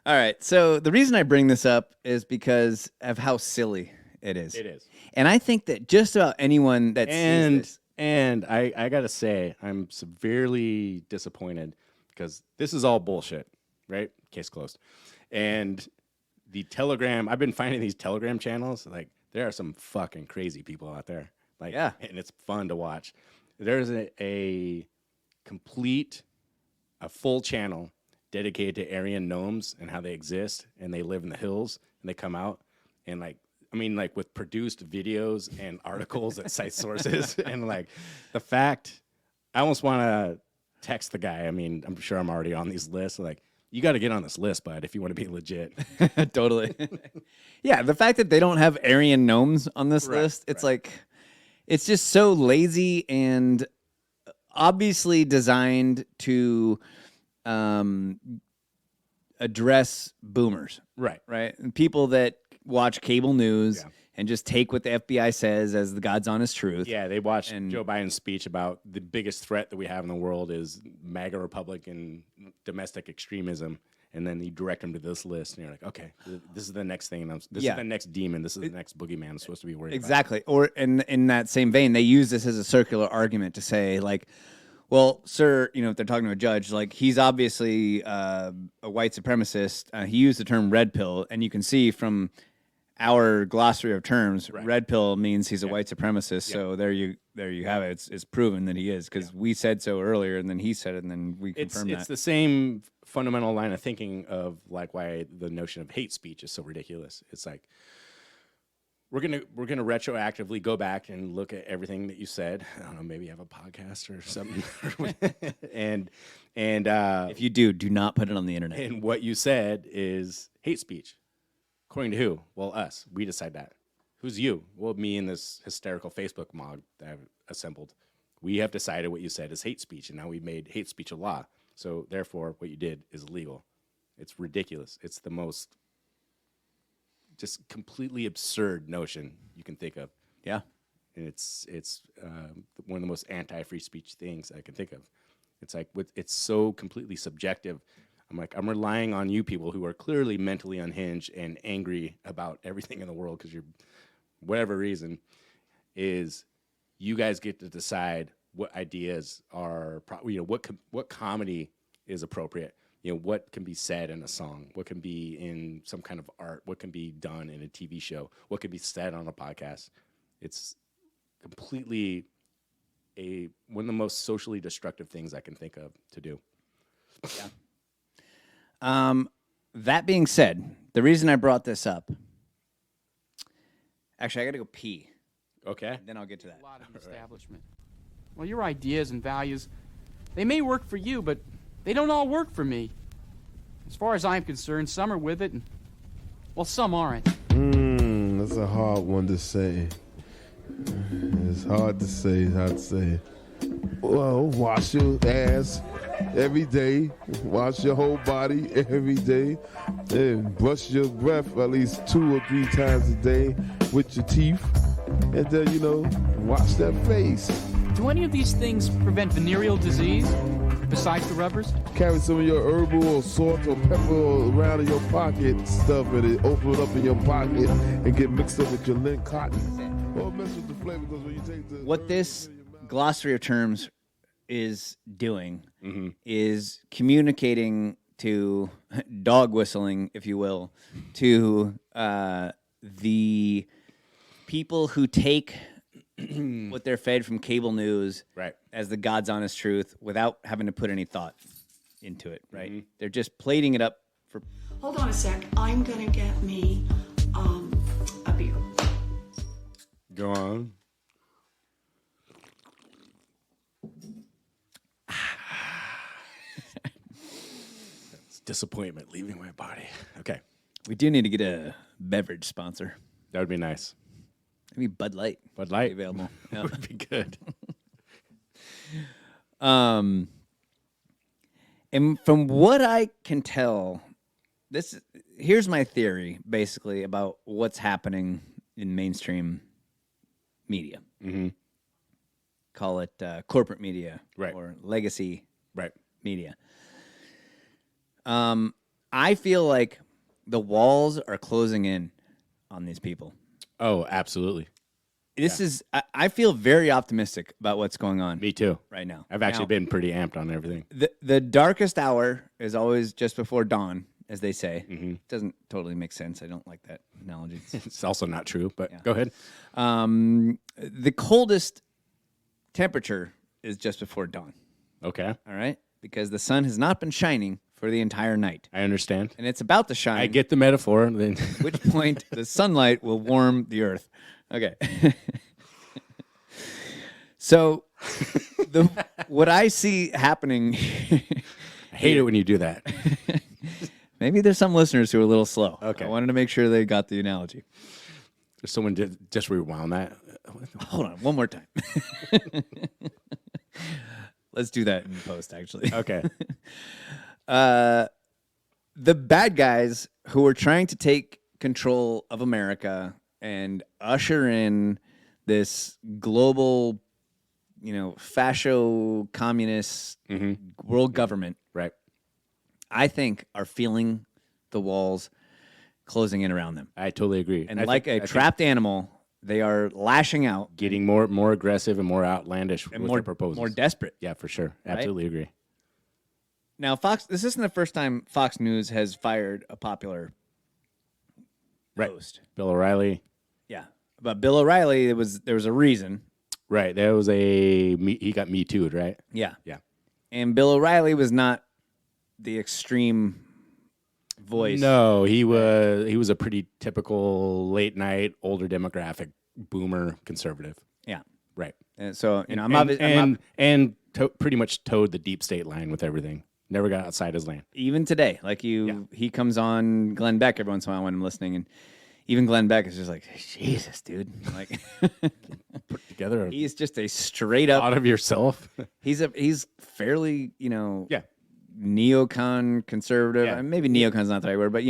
All right, so the reason I bring this up is because of how silly it is. It is. And I think that just about anyone that sees this... And I got to say, I'm severely disappointed because this is all bullshit, right? Case closed. And the Telegram, I've been finding these Telegram channels, like, there are some fucking crazy people out there. Like, yeah. And it's fun to watch. There's a full channel dedicated to Aryan gnomes and how they exist, and they live in the hills, and they come out, and like with produced videos and articles that cite sources, and like the fact, I almost want to text the guy. I mean, I'm sure I'm already on these lists. Like, you got to get on this list, bud, if you want to be legit. Totally. Yeah, the fact that they don't have Aryan gnomes on this list, it's like, it's just so lazy and obviously designed to address boomers, Right. right? And people that watch cable news Yeah. and just take what the FBI says as the God's honest truth. Yeah, they watched And- Joe Biden's speech about the biggest threat that we have in the world is MAGA Republican domestic extremism, and then you direct them to this list, and you're like, okay, this is the next thing, and this Yeah. is the next demon, this is the next boogeyman I'm supposed to be worried about. Exactly. Or in that same vein, they use this as a circular argument to say, like, well, sir, if they're talking to a judge, like, he's obviously a white supremacist. He used the term red pill, and you can see from our glossary of terms, red pill means he's a white supremacist. So there you have it. It's proven that he is, because we said so earlier, and then he said it, and then we confirmed It's that. the same fundamental line of thinking of like why the notion of hate speech is so ridiculous. It's like we're gonna retroactively go back and look at everything that you said. I don't know, maybe have a podcast or something, and If you do not put it on the internet. and what you said is hate speech. According to who? Well, us. We decide that. Who's you? Well, me and this hysterical Facebook mob that I've assembled. We have decided what you said is hate speech, and now we've made hate speech a law. So therefore, what you did is illegal. It's ridiculous. It's the most just completely absurd notion you can think of. Yeah. And it's one of the most anti-free speech things I can think of. It's like it's so completely subjective. I'm relying on you people who are clearly mentally unhinged and angry about everything in the world because you're, whatever reason, is you guys get to decide what ideas are, what comedy is appropriate. What can be said in a song, what can be in some kind of art, what can be done in a TV show, what can be said on a podcast. It's completely one of the most socially destructive things I can think of to do. Yeah. That being said, the reason I brought this up, actually, I got to go pee. Okay. Then I'll get to that. A lot of the establishment. Well, your ideas and values, they may work for you, but they don't all work for me. As far as I'm concerned, some are with it, and, well, some aren't. That's a hard one to say. It's hard to say. Well, wash your ass every day. Wash your whole body every day. And brush your breath at least 2 or 3 times a day with your teeth. And then, wash that face. Do any of these things prevent venereal disease, besides the rubbers? Carry some of your herbal or salt or pepper around in your pocket stuff, and it open it up in your pocket and get mixed up with your lint cotton. Or mess with the flavor, because when you take the What this glossary of terms is doing is communicating to dog whistling, if you will, to the people who take what they're fed from cable news as the God's honest truth without having to put any thought into it, right? They're just plating it up for... Hold on a sec. I'm going to get me a beer. Go on. It's disappointment leaving my body. Okay. We do need to get a beverage sponsor. That would be nice. Maybe Bud Light. Bud Light. Available. That would be good. And from what I can tell, here's my theory, basically, about what's happening in mainstream media. Mm-hmm. Call it corporate media Right. or legacy Right. media. I feel like the walls are closing in on these people. Oh, absolutely. I feel very optimistic about what's going on. Me too. Right now. I've actually been pretty amped on everything. The darkest hour is always just before dawn, as they say. Mm-hmm. Doesn't totally make sense. I don't like that analogy. It's also not true, but go ahead. The coldest temperature is just before dawn. Okay. All right? Because the sun has not been shining for the entire night. I understand. And it's about to shine. I get the metaphor. Then At which point the sunlight will warm the earth. Okay. So what I see happening... I hate it when you do that. Maybe there's some listeners who are a little slow. Okay. I wanted to make sure they got the analogy. If someone did just rewound that. Hold on, one more time. Let's do that in post, actually. Okay. the bad guys who are trying to take control of America and usher in this global, fascio communist world government, right? I think are feeling the walls closing in around them. I totally agree. And like a trapped animal, they are lashing out, getting more aggressive and more outlandish and with their proposals. More desperate. Yeah, for sure. Absolutely agree. Now, Fox. This isn't the first time Fox News has fired a popular host. Bill O'Reilly. Yeah, but Bill O'Reilly, there was a reason. Right. There was he got Me Too'd, right? Yeah. Yeah. And Bill O'Reilly was not the extreme voice. No, he was a pretty typical late night, older demographic, boomer conservative. Yeah. Right. And so, pretty much towed the deep state line with everything. Never got outside his lane. Even today, he comes on Glenn Beck every once in a while when I'm listening, and even Glenn Beck is just like, Jesus, dude. Like, put together. He's just a straight up out of yourself. He's fairly, neocon conservative. Yeah. Maybe neocon's not the right word, but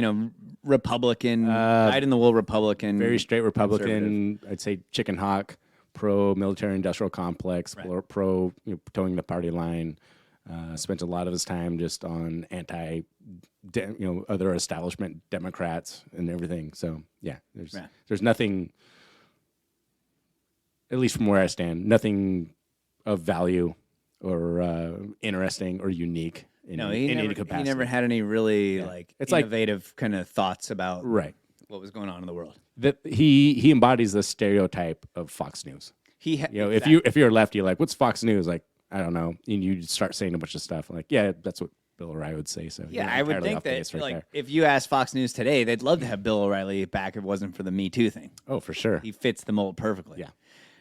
Republican, dyed in the wool Republican, very straight Republican. I'd say chicken hawk, pro military industrial complex, pro towing the party line. Spent a lot of his time just on other establishment Democrats and everything. So there's nothing, at least from where I stand, nothing of value or interesting or unique in any capacity. He never had any really it's innovative kind of thoughts about what was going on in the world. That he embodies the stereotype of Fox News. If you're a lefty, like, what's Fox News? Like, I don't know. And you start saying a bunch of stuff. Like, yeah, that's what Bill O'Reilly would say. So yeah, I would think that if you ask Fox News today, they'd love to have Bill O'Reilly back if it wasn't for the Me Too thing. Oh, for sure. He fits the mold perfectly. Yeah.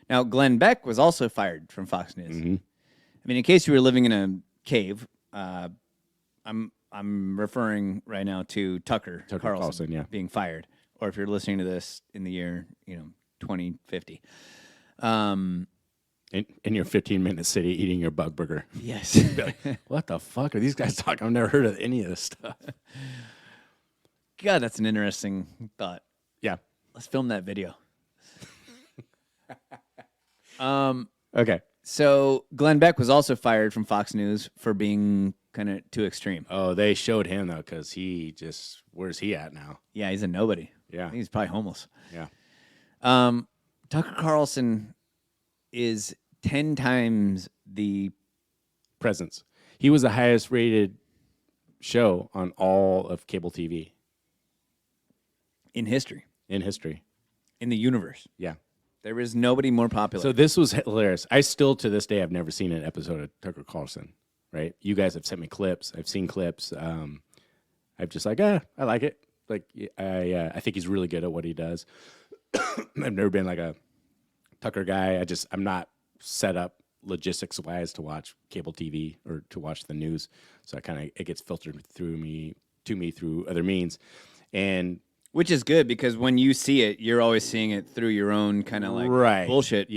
Now, Glenn Beck was also fired from Fox News. Mm-hmm. I mean, in case you were living in a cave, I'm referring right now to Tucker Carlson being fired, or if you're listening to this in the year 2050. In your 15-minute city eating your bug burger. Yes. Be like, what the fuck are these guys talking? I've never heard of any of this stuff. God, that's an interesting thought. Yeah. Let's film that video. Okay. So Glenn Beck was also fired from Fox News for being kind of too extreme. Oh, they showed him, though, because where's he at now? Yeah, he's a nobody. Yeah. He's probably homeless. Yeah. Tucker Carlson is 10 times the presence. He was the highest rated show on all of cable TV. In history. In history. In the universe. Yeah. There is nobody more popular. So this was hilarious. I still, to this day, have never seen an episode of Tucker Carlson, right? You guys have sent me clips. I've seen clips. I'm just like, I like it. Like, I think he's really good at what he does. I've never been like a Tucker guy. I'm not set up logistics-wise to watch cable TV or to watch the news. So it gets filtered through me through other means. And which is good because when you see it, you're always seeing it through your own kind of like bullshit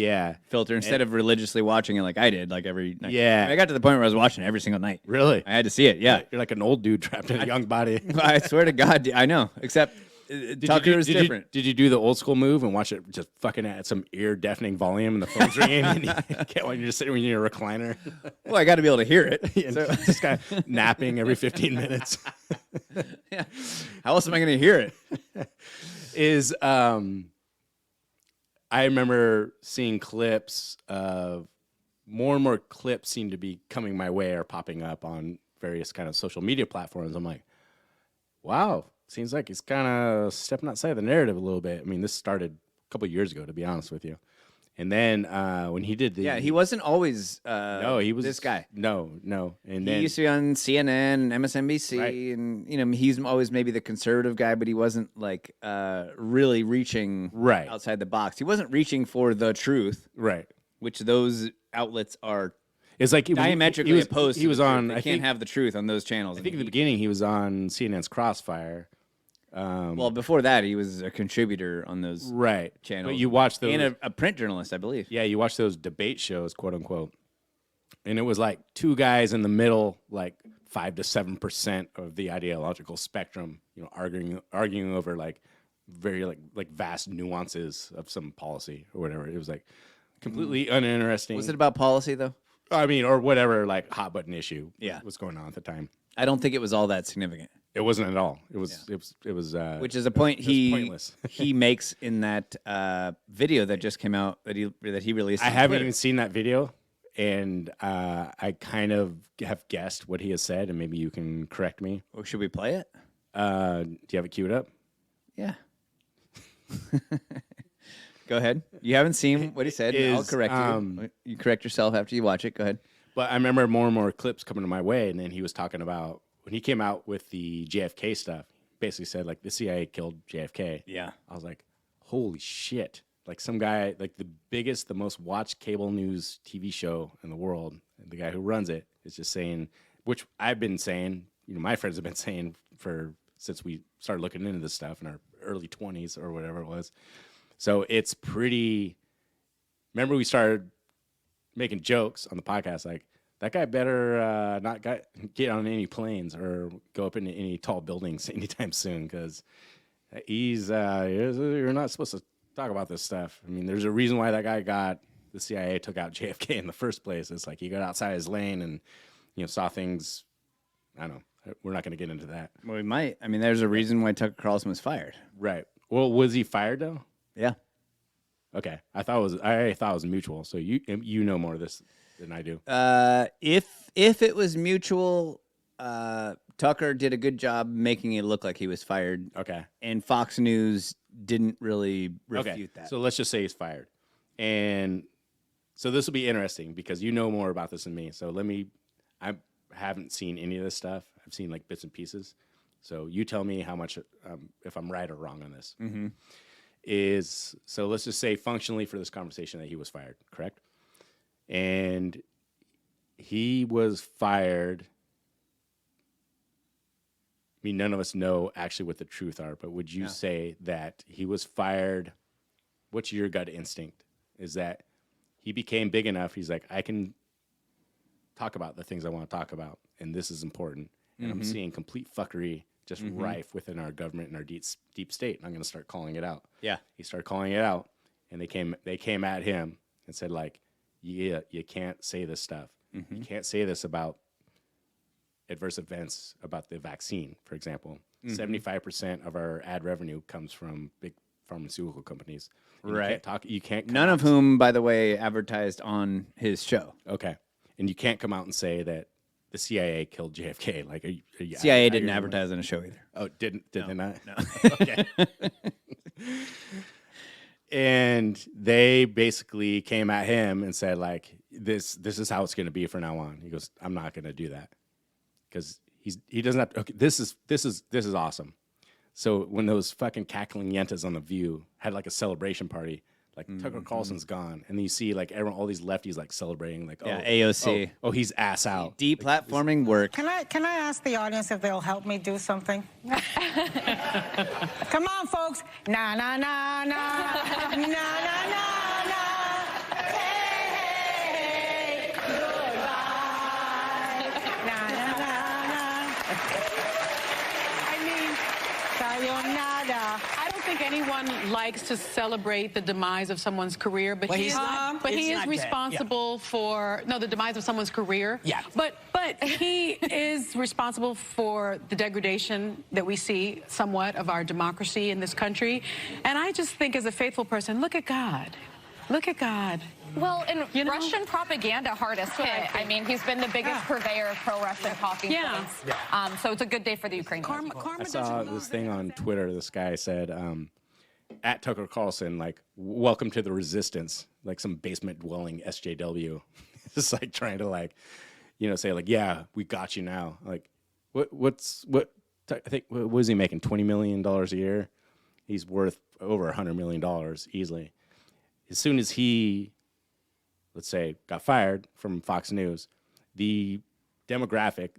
filter instead of religiously watching it like I did, like every night. Yeah. I got to the point where I was watching it every single night. Really? I had to see it, yeah. You're like an old dude trapped in a young body. I swear to God, I know, except Tucker is different. Did you do the old school move and watch it just fucking at some ear-deafening volume and the phone's ringing and you can't, when you're just sitting in your recliner? Well, I got to be able to hear it. So. Just kind of napping every 15 minutes. Yeah. How else am I going to hear it? I remember seeing clips of more and more clips seem to be coming my way or popping up on various kind of social media platforms. I'm like, wow, seems like he's kind of stepping outside the narrative a little bit. I mean, this started a couple of years ago, to be honest with you. And then when he did he wasn't always no, he was this guy. No. And he used to be on CNN, MSNBC, and he's always maybe the conservative guy, but he wasn't like really reaching outside the box. He wasn't reaching for the truth, which those outlets are. It's like diametrically opposed. He was on. They can't have the truth on those channels. I think in the beginning he was on CNN's Crossfire. Well, before that, he was a contributor on those channels. But you watch those, and a print journalist, I believe. Yeah, you watch those debate shows, quote unquote, And it was like two guys in the middle, like 5 to 7% of the ideological spectrum, arguing over like very like vast nuances of some policy or whatever. It was like completely uninteresting. Was it about policy though? I mean, or whatever, like hot button issue. Yeah. Was going on at the time. I don't think it was all that significant. It wasn't at all. It was. Yeah. It was. Which is a point pointless. he makes in that video that just came out that he released. I on haven't Twitter. even seen that video, and I kind of have guessed what he has said, and maybe you can correct me. Or should we play it? Do you have it queued up? Yeah. Go ahead. You haven't seen what he said. I'll correct you. You correct yourself after you watch it. Go ahead. But I remember more and more clips coming to my way, and then he was talking about when he came out with the JFK stuff. Basically said like the CIA killed JFK. Yeah. I was like, holy shit! Like some guy, like the biggest, the most watched cable news TV show in the world, and the guy who runs it is just saying, which I've been saying, my friends have been saying since we started looking into this stuff in our early 20s or whatever it was. So it's pretty. Remember, we started making jokes on the podcast, like that guy better not get on any planes or go up into any tall buildings anytime soon, because you're not supposed to talk about this stuff. I mean, there's a reason why that guy the CIA took out JFK in the first place. It's like he got outside his lane and saw things. I don't know. We're not going to get into that. Well, we might. I mean, there's a reason why Tucker Carlson was fired. Right. Well, was he fired though? Yeah. Okay. I thought it was mutual. So you know more of this than I do. If it was mutual, Tucker did a good job making it look like he was fired. Okay. And Fox News didn't really refute that. So let's just say he's fired. And so this will be interesting because you know more about this than me. So I haven't seen any of this stuff. I've seen like bits and pieces. So you tell me how much, if I'm right or wrong on this. Mm-hmm. So let's just say functionally for this conversation that he was fired, correct? And he was fired. I mean, none of us know actually what the truth are, but would you say that he was fired? What's your gut instinct? Is that he became big enough, he's like, I can talk about the things I want to talk about, and this is important. And I'm seeing complete fuckery just rife within our government and our deep state. And I'm going to start calling it out. Yeah. He started calling it out, and they came at him and said, like, yeah, you can't say this stuff. You can't say this about adverse events, about the vaccine, for example. 75% of our ad revenue comes from big pharmaceutical companies. And Right. You can't. None of whom, by the way, advertised on his show. Okay. And you can't come out and say that the CIA killed JFK. Like, are you CIA didn't advertise on a show either. Oh, did they not? No. Okay. And they basically came at him and said, like, this is how it's going to be from now on. He goes, I'm not going to do that because he doesn't have to. Okay, this is awesome. So when those fucking cackling yentas on The View had like a celebration party, like Tucker Carlson's gone, and then you see like all these lefties like celebrating, like AOC. Oh, he's ass out. Deplatforming work. Can I ask the audience if they'll help me do something? Come on, folks. Na na na na na na na na. Hey, hey, goodbye. Na na na na. I mean, sayonara. I don't think anyone likes to celebrate the demise of someone's career, but Well, he he's is, not- but he it's is not dead, responsible for the demise of someone's career. Yeah. But he is responsible for the degradation that we see somewhat of our democracy in this country. And I just think as a faithful person, look at God. Look at God. Well, and Russian propaganda hardest hit. I mean, he's been the biggest purveyor of pro-Russian talking points. So it's a good day for the Ukrainian people. I saw this thing on Twitter. This guy said, at Tucker Carlson, like, welcome to the resistance, like some basement dwelling SJW. Just like trying to like, say like, yeah, we got you now. Like, I think, what was he making? $20 million a year? He's worth over $100 million easily. As soon as he, let's say, got fired from Fox News, the demographic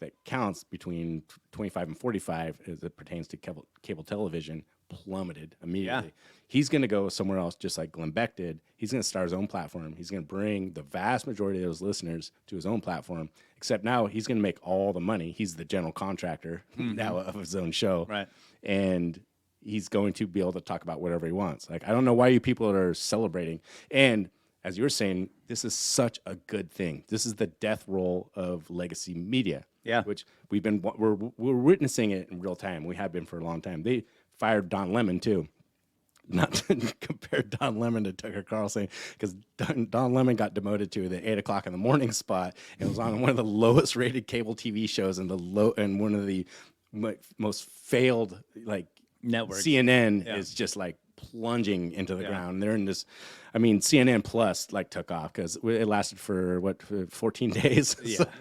that counts between 25 and 45 as it pertains to cable television plummeted immediately. He's going to go somewhere else, just like Glenn Beck did. He's going to start his own platform. He's going to bring the vast majority of those listeners to his own platform, except now he's going to make all the money. He's the general contractor now of his own show. Right. And he's going to be able to talk about whatever he wants. Like, I don't know why you people are celebrating. And as you were saying, this is such a good thing. This is the death roll of legacy media. Yeah. Which we're witnessing it in real time. We have been for a long time. They fired Don Lemon too. Not to compare Don Lemon to Tucker Carlson, because Don Lemon got demoted to the 8 o'clock in the morning spot and was on one of the lowest rated cable TV shows and one of the most failed networks. CNN is just like plunging into the ground. They're in this, I mean, CNN Plus took off because it lasted for 14 days,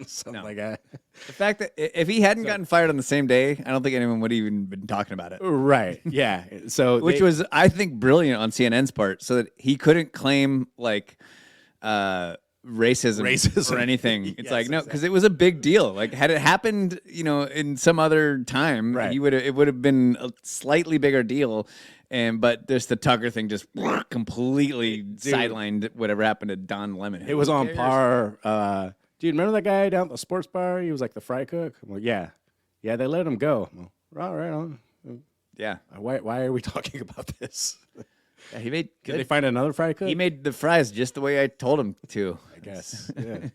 something like that. The fact that if he hadn't gotten fired on the same day, I don't think anyone would have even been talking about it. Right? Yeah. So which was, I think, brilliant on CNN's part, so that he couldn't claim racism or anything. It's no, because it was a big deal. Like, had it happened, in some other time, it would have been a slightly bigger deal. But there's the Tucker thing just completely sidelined whatever happened to Don Lemon. It was on par. Dude, remember that guy down at the sports bar? He was like the fry cook. I'm like, yeah, they let him go. All right. Yeah. Why are we talking about this? Yeah, he made. Did they find another fry cook? He made the fries just the way I told him to. I guess. Yeah.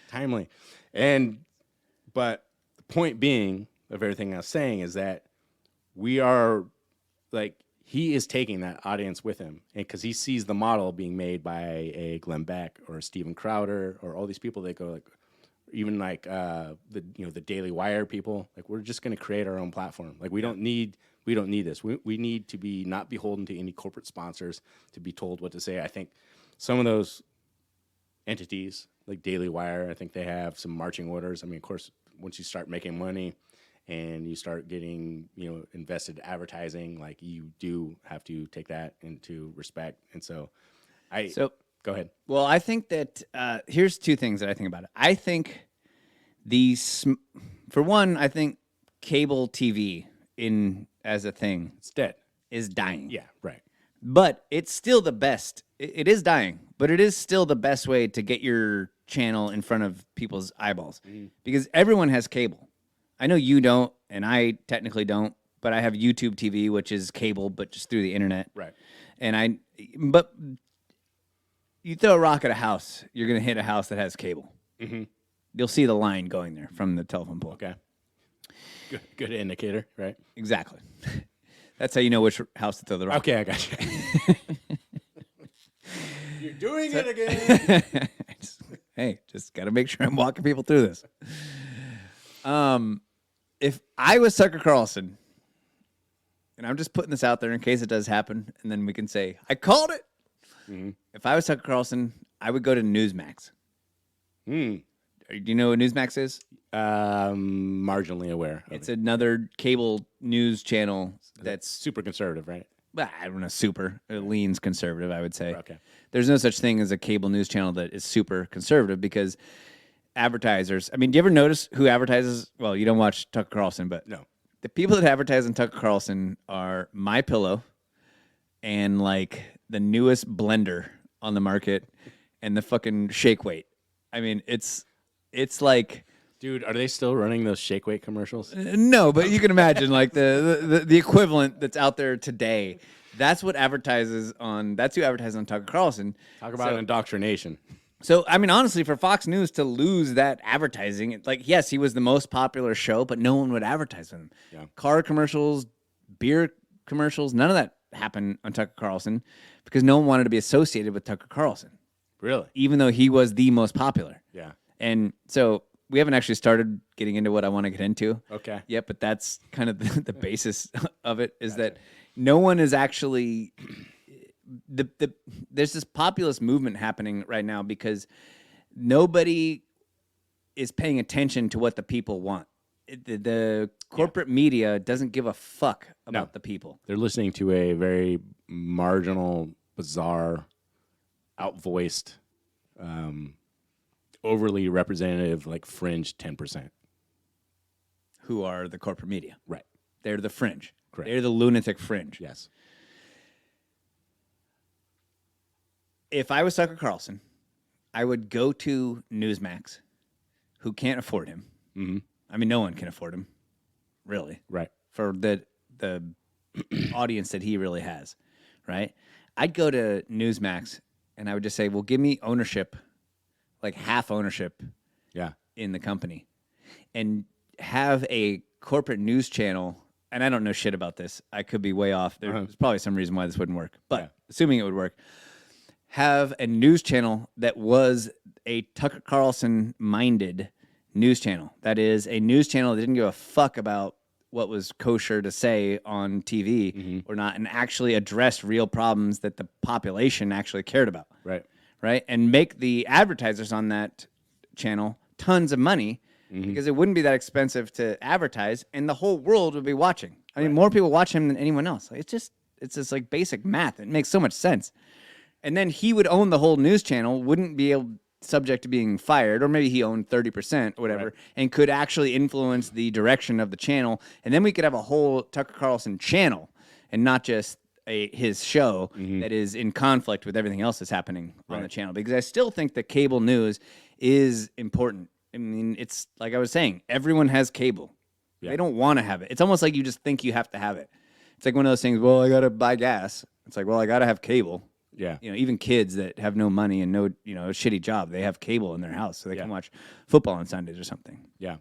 Timely. But the point being of everything I was saying is that we are he is taking that audience with him, and because he sees the model being made by a Glenn Beck or a Steven Crowder or all these people that go even the Daily Wire people. We're just going to create our own platform. We don't need this. We need to be not beholden to any corporate sponsors to be told what to say. I think some of those entities like Daily Wire, I think they have some marching orders. I mean, of course, once you start making money and you start getting, invested advertising, you do have to take that into respect. And so go ahead. Well, I think that here's two things that I think about it. I think for one, I think cable TV as a thing, it's dead, is dying. Yeah, right. But it's still the best. It is dying, but it is still the best way to get your channel in front of people's eyeballs, because everyone has cable. I know you don't, and I technically don't, but I have YouTube TV, which is cable, but just through the internet. Right. But you throw a rock at a house, you're going to hit a house that has cable. Mm-hmm. You'll see the line going there from the telephone pole. Okay. Good indicator, right? Exactly. That's how you know which house to throw the rock. Okay, I got you. You're doing it again. Just got to make sure I'm walking people through this. If I was Tucker Carlson, and I'm just putting this out there in case it does happen, and then we can say, I called it. Mm-hmm. If I was Tucker Carlson, I would go to Newsmax. Do you know what Newsmax is? Marginally aware. It's another cable news channel that's super conservative, right? I don't know, super. It leans conservative, I would say. Okay. There's no such thing as a cable news channel that is super conservative, because advertisers, do you ever notice who advertises? Well, you don't watch Tucker Carlson, but no. The people that advertise on Tucker Carlson are MyPillow and the newest blender on the market and the fucking shake weight. It's like, dude, are they still running those shake weight commercials? No, but you can imagine the equivalent that's out there today. That's what advertises on. That's who advertises on Tucker Carlson. Talk about indoctrination. So, honestly, for Fox News to lose that advertising, yes, he was the most popular show, but no one would advertise with him. Yeah. Car commercials, beer commercials, none of that happened on Tucker Carlson because no one wanted to be associated with Tucker Carlson. Really? Even though he was the most popular. Yeah. And so we haven't actually started getting into what I want to get into. Okay. Yet, but that's kind of the basis of it, is that no one is actually... There's this populist movement happening right now because nobody is paying attention to what the people want. The corporate media doesn't give a fuck about the people. They're listening to a very marginal, bizarre, outvoiced, overly representative, fringe 10%. Who are the corporate media. Right. They're the fringe. Correct. They're the lunatic fringe. Yes. If I was Tucker Carlson, I would go to Newsmax, who can't afford him. Mm-hmm. I mean, no one can afford him, really. Right. For the audience that he really has, right? I'd go to Newsmax and I would just say, well, give me ownership, like half ownership in the company, and have a corporate news channel. And I don't know shit about this. I could be way off. There's probably some reason why this wouldn't work. But assuming it would work, have a news channel that was a Tucker Carlson-minded news channel. That is a news channel that didn't give a fuck about what was kosher to say on TV or not, and actually addressed real problems that the population actually cared about. Right? And make the advertisers on that channel tons of money because it wouldn't be that expensive to advertise, and the whole world would be watching. I mean, more people watch him than anyone else. Like, it's just like basic math. It makes so much sense. And then he would own the whole news channel, wouldn't be subject to being fired, or maybe he owned 30% or whatever, and could actually influence the direction of the channel. And then we could have a whole Tucker Carlson channel and not just his show that is in conflict with everything else that's happening on the channel. Because I still think that cable news is important. I mean, it's like I was saying, everyone has cable. They don't want to have it. It's almost like you just think you have to have it. It's like one of those things, well, I got to buy gas. It's like, well, I got to have cable. Yeah. You know, even kids that have no money and no, a shitty job, they have cable in their house so they can watch football on Sundays or something. Yeah.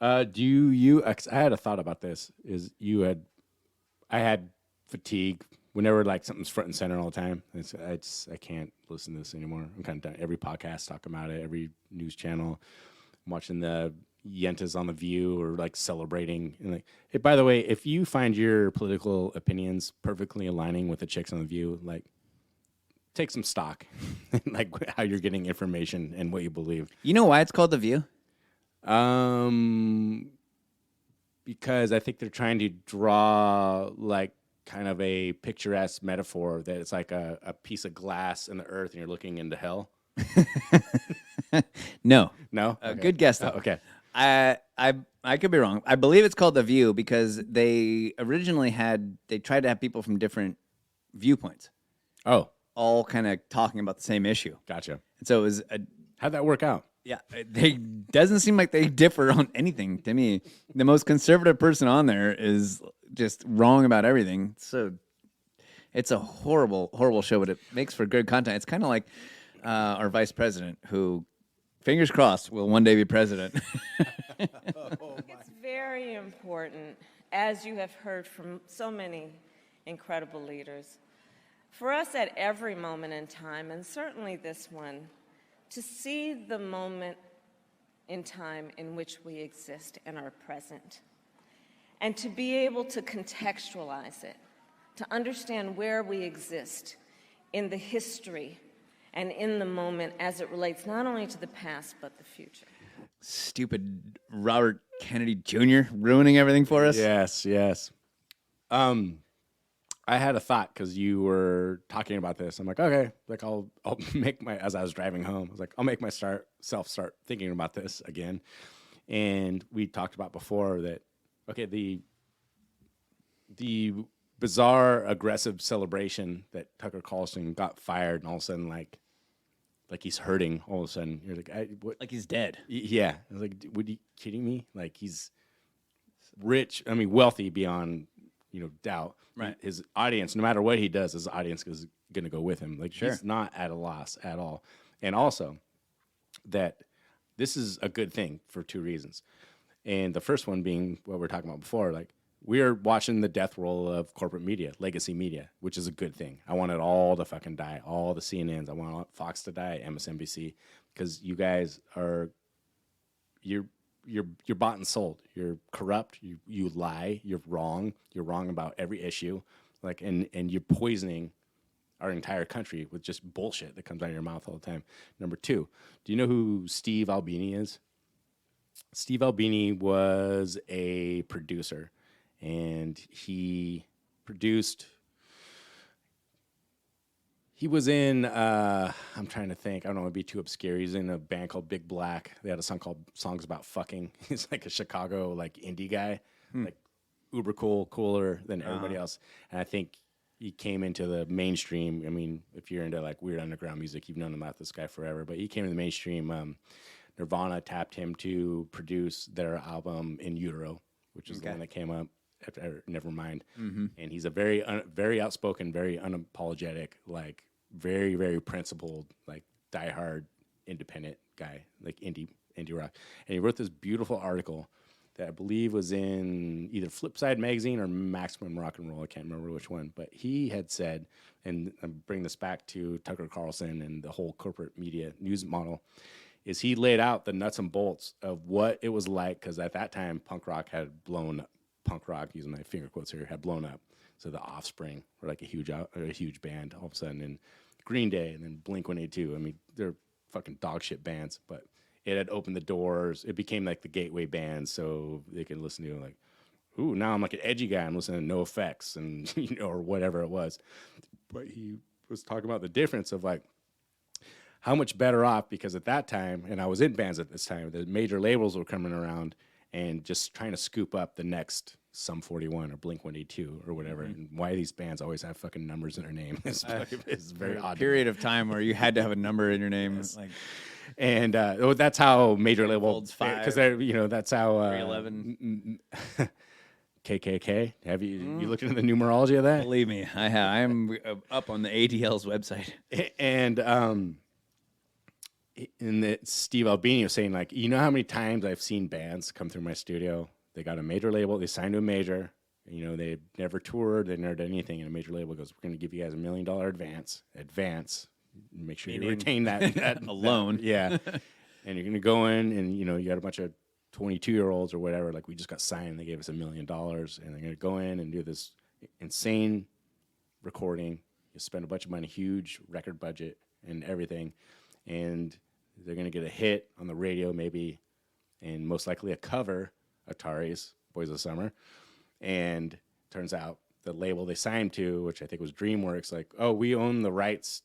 Do you, I had a thought about this, I had fatigue whenever like something's front and center all the time. I can't listen to this anymore. I'm kind of done. Every podcast talking about it, every news channel. I'm watching the Yentas on The View or like celebrating. And like, hey, by the way, if you find your political opinions perfectly aligning with the chicks on The View, like, take some stock in like how you're getting information and what you believe. You know why it's called The View? Because I think they're trying to draw like kind of a picturesque metaphor that it's like a piece of glass in the earth and you're looking into hell. No. Okay. Good guess though. Okay. I could be wrong. I believe it's called The View because they originally tried to have people from different viewpoints. Oh. All kind of talking about the same issue. Gotcha. And so it was how'd that work out? Yeah, doesn't seem like they differ on anything to me. The most conservative person on there is just wrong about everything. So it's a horrible, horrible show, but it makes for good content. It's kind of like our vice president, who, fingers crossed, will one day be president. It's very important, as you have heard from so many incredible leaders, for us at every moment in time, and certainly this one, to see the moment in time in which we exist and are present, and to be able to contextualize it, to understand where we exist in the history and in the moment as it relates not only to the past but the future. Stupid Robert Kennedy Jr. ruining everything for us. Yes. I had a thought because you were talking about this. I'm like, okay, like I'll make as I was driving home, I was like, I'll make myself start thinking about this again. And we talked about before that, okay, the bizarre, aggressive celebration that Tucker Carlson got fired, and all of a sudden, like he's hurting. All of a sudden, you're like, what? Like he's dead. Yeah. I was like, are you kidding me? Like he's rich. I mean, wealthy beyond doubt. Right. His audience, no matter what he does, his audience is going to go with him. Like, sure. He's not at a loss at all. And also that this is a good thing for two reasons. And the first one being what we were talking about before, like we're watching the death roll of corporate media, legacy media, which is a good thing. I want it all to fucking die, all the CNNs. I want Fox to die, MSNBC, because you guys are, you're bought and sold. You're corrupt. You lie. You're wrong about every issue. Like, and you're poisoning our entire country with just bullshit that comes out of your mouth all the time. Number two, do you know who Steve Albini is? Steve Albini was a producer, and he was in, I'm trying to think, I don't want to be too obscure. He's in a band called Big Black. They had a song called Songs About Fucking. He's like a Chicago, like, indie guy. Like, uber cooler than everybody else. And I think he came into the mainstream. I mean, if you're into like weird underground music, you've known about this guy forever. But he came to the mainstream. Nirvana tapped him to produce their album In Utero, which is the one that came up after Nevermind. And he's a very very outspoken, very unapologetic, like very very principled, like diehard independent guy, like indie rock. And he wrote this beautiful article that I believe was in either Flipside magazine or Maximum Rock and Roll. I can't remember which one, but he had said, and I'm bringing this back to Tucker Carlson and the whole corporate media news model, is he laid out the nuts and bolts of what it was like, because at that time punk rock, using my finger quotes here, had blown up. So the Offspring were like a huge band all of a sudden, and Green Day, and then Blink-182. I mean, they're fucking dog shit bands, but it had opened the doors. It became like the gateway band, so they could listen to like, ooh, now I'm like an edgy guy. I'm listening to NoFX and or whatever it was. But he was talking about the difference of like how much better off, because at that time, and I was in bands at this time, the major labels were coming around and just trying to scoop up the next Sum 41 or Blink-182 or whatever. And why these bands always have fucking numbers in their name is very odd. Period of time where you had to have a number in your name. Yes. Like, and that's how major label, because that's how 311 KKK. Have you looked into the numerology of that? Believe me, I have. I am up on the ADL's website. And Steve Albini was saying, like, you know how many times I've seen bands come through my studio? They got a major label, they signed to a major, they never toured, they never did anything, and a major label goes, we're going to give you guys $1 million advance. Make sure you retain that alone. Yeah. And you're going to go in and, you got a bunch of 22-year-olds or whatever, like we just got signed, they gave us $1 million, and they're going to go in and do this insane recording. You spend a bunch of money, huge record budget and everything, and they're going to get a hit on the radio maybe, and most likely a cover, Atari's Boys of the Summer. And turns out the label they signed to, which I think was DreamWorks, like, oh, we own the rights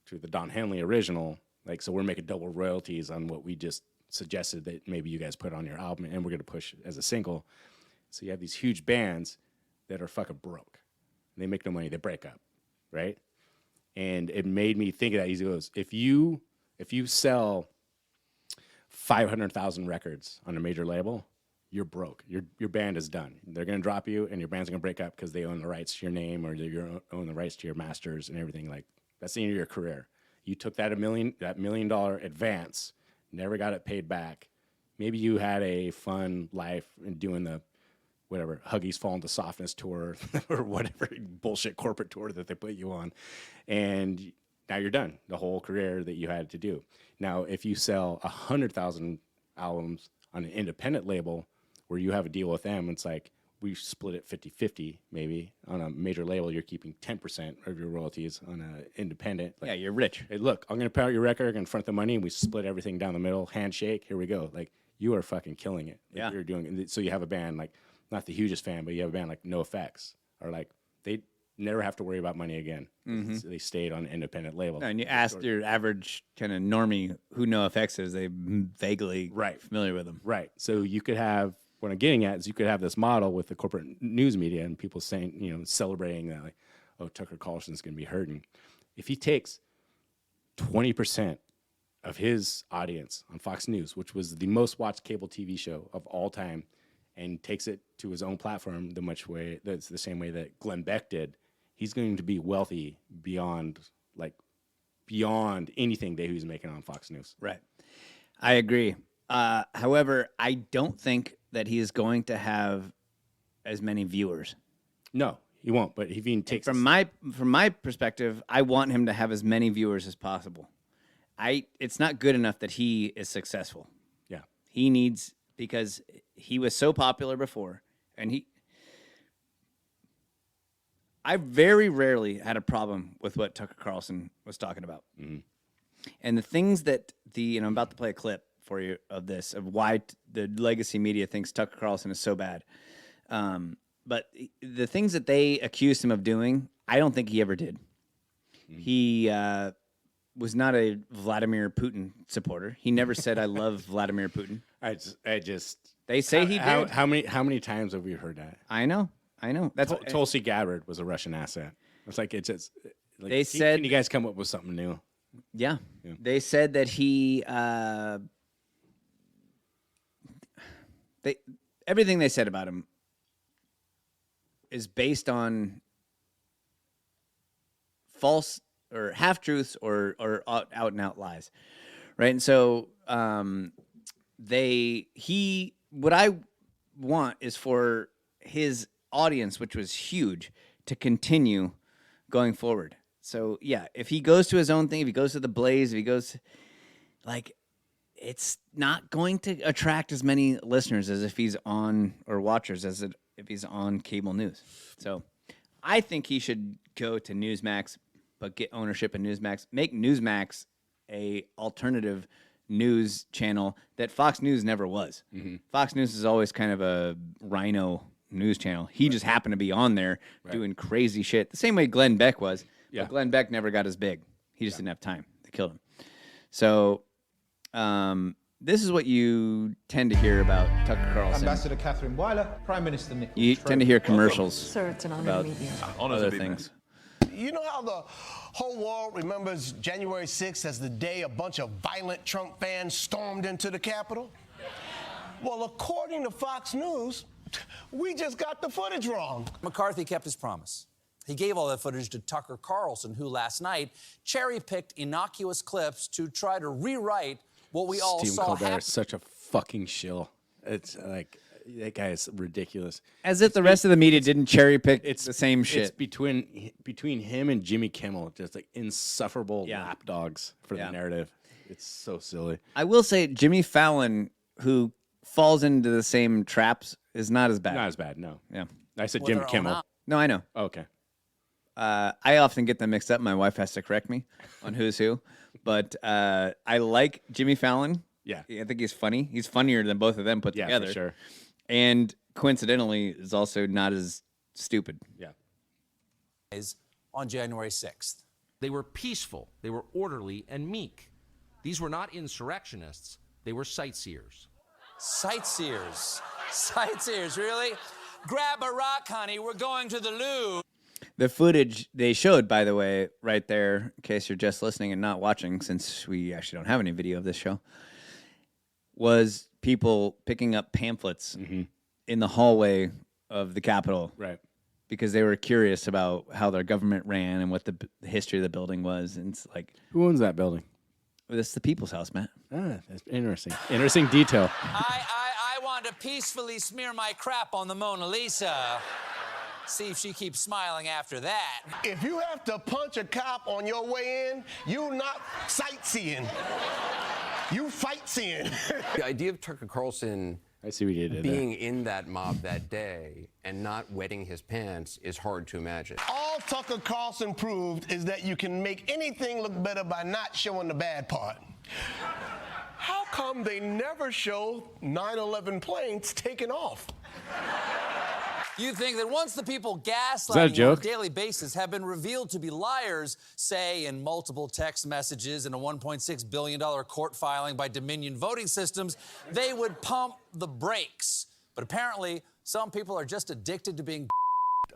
to the Don Henley original, like, so we're making double royalties on what we just suggested that maybe you guys put on your album, and we're going to push it as a single. So you have these huge bands that are fucking broke. They make no money, they break up, right? And it made me think of that. He goes, if you sell 500,000 records on a major label, you're broke. Your band is done. They're going to drop you, and your band's going to break up because they own the rights to your name, or they own the rights to your masters and everything. Like, that's the end of your career. You took that $1 million advance, never got it paid back. Maybe you had a fun life in doing the whatever Huggies Fall into Softness tour or whatever bullshit corporate tour that they put you on, and now you're done. The whole career that you had to do. Now, if you sell 100,000 albums on an independent label, where you have a deal with them, it's like we split it 50-50 maybe. On a major label, you're keeping 10% of your royalties. On an independent, like, yeah, you're rich. Hey, look, I'm going to pay out your record, I'm going to front the money, and we split everything down the middle, handshake, here we go. Like, you are fucking killing it. Like, yeah. You're doing it. So you have a band, like, not the hugest fan, but you have a band like NoFX, or like, they never have to worry about money again. So they stayed on an independent label. And you ask your average kind of normie who NoFX is, they vaguely familiar with them. Right. So you could have, what I'm getting at is you could have this model with the corporate news media and people saying, celebrating that, like, oh, Tucker Carlson's going to be hurting. If he takes 20% of his audience on Fox News, which was the most watched cable TV show of all time, and takes it to his own platform that's the same way that Glenn Beck did, he's going to be wealthy beyond anything that he was making on Fox News. Right. I agree. However, I don't think that he is going to have as many viewers. No, he won't. But if he takes from my perspective, I want him to have as many viewers as possible. It's not good enough that he is successful. Yeah. He needs, because he was so popular before, and I very rarely had a problem with what Tucker Carlson was talking about. Mm-hmm. And the things that I'm about to play a clip for you of this, of why the legacy media thinks Tucker Carlson is so bad. But the things that they accused him of doing, I don't think he ever did. Mm-hmm. He was not a Vladimir Putin supporter. He never said, I love Vladimir Putin. I just they say he did. How many times have we heard that? I know. I know. That's Tulsi Gabbard was a Russian asset. It's like it's just. Like, They said, "Can you guys come up with something new?" Yeah. They said that he. Everything they said about him is based on false or half truths or out and out lies, right? And so what I want is for his audience, which was huge, to continue going forward. So yeah, if he goes to his own thing, if he goes to the Blaze, if he goes, it's not going to attract as many listeners as if he's on, or watchers as if he's on cable news. So I think he should go to Newsmax, but get ownership in Newsmax. Make Newsmax a alternative news channel that Fox News never was. Mm-hmm. Fox News is always kind of a rhino news channel. He just happened to be on there doing crazy shit, the same way Glenn Beck was. Yeah. But Glenn Beck never got as big. He just didn't have time. They killed him. So this is what you tend to hear about Tucker Carlson. Ambassador Catherine Weiler, Prime Minister Nick. You tend to hear commercials. Sir, it's an honor about to meet you. Other things. You know how the whole world remembers January 6th as the day a bunch of violent Trump fans stormed into the Capitol? Well, according to Fox News, we just got the footage wrong. McCarthy kept his promise. He gave all that footage to Tucker Carlson, who last night cherry-picked innocuous clips to try to rewrite what we all Stephen saw Colbert happen. is such a fucking shill. It's like, that guy is ridiculous. As if the rest of the media didn't cherry pick the same shit. It's between him and Jimmy Kimmel, just like insufferable lapdogs for the narrative. It's so silly. I will say Jimmy Fallon, who falls into the same traps, is not as bad. Not as bad, no. Yeah. I said Jimmy Kimmel. No, I know. Oh, okay. I often get them mixed up. My wife has to correct me on who's who. But I like Jimmy Fallon. Yeah. I think he's funny. He's funnier than both of them put together. For sure. And coincidentally, is also not as stupid. Yeah. On January 6th. They were peaceful. They were orderly and meek. These were not insurrectionists. They were sightseers. Sightseers. Sightseers, really? Grab a rock, honey. We're going to the Louvre. The footage they showed, by the way, right there, in case you're just listening and not watching, since we actually don't have any video of this show, was people picking up pamphlets in the hallway of the Capitol. Right. Because they were curious about how their government ran and what the history of the building was. And it's like, who owns that building? Well, it's the People's House, Matt. Ah, that's interesting. Interesting detail. I want to peacefully smear my crap on the Mona Lisa. See if she keeps smiling after that. If you have to punch a cop on your way in, you're not sightseeing. You fight seeing. The idea of Tucker Carlson I see what you did being in that mob that day and not wetting his pants is hard to imagine. All Tucker Carlson proved is that you can make anything look better by not showing the bad part. How come they never show 9/11 planes taking off? You think that once the people that a gaslighting you on a joke? daily basis have been revealed to be liars, say in multiple text messages and a $1.6 billion court filing by Dominion Voting Systems, they would pump the brakes. But apparently, some people are just addicted to being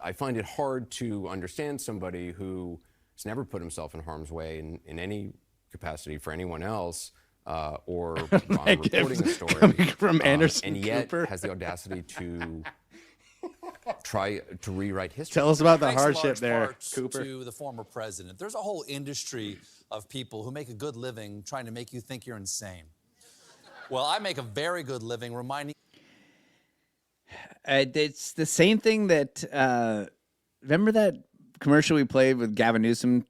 I find it hard to understand somebody who has never put himself in harm's way in any capacity for anyone else or reporting a story from Anderson and yet Cooper. has the audacity to try to rewrite history. Tell us about the Thanks in hardship large there, part Cooper. to the former president. There's a whole industry of people who make a good living trying to make you think you're insane. Well, I make a very good living reminding. It's the same thing that, remember that commercial we played with Gavin Newsom,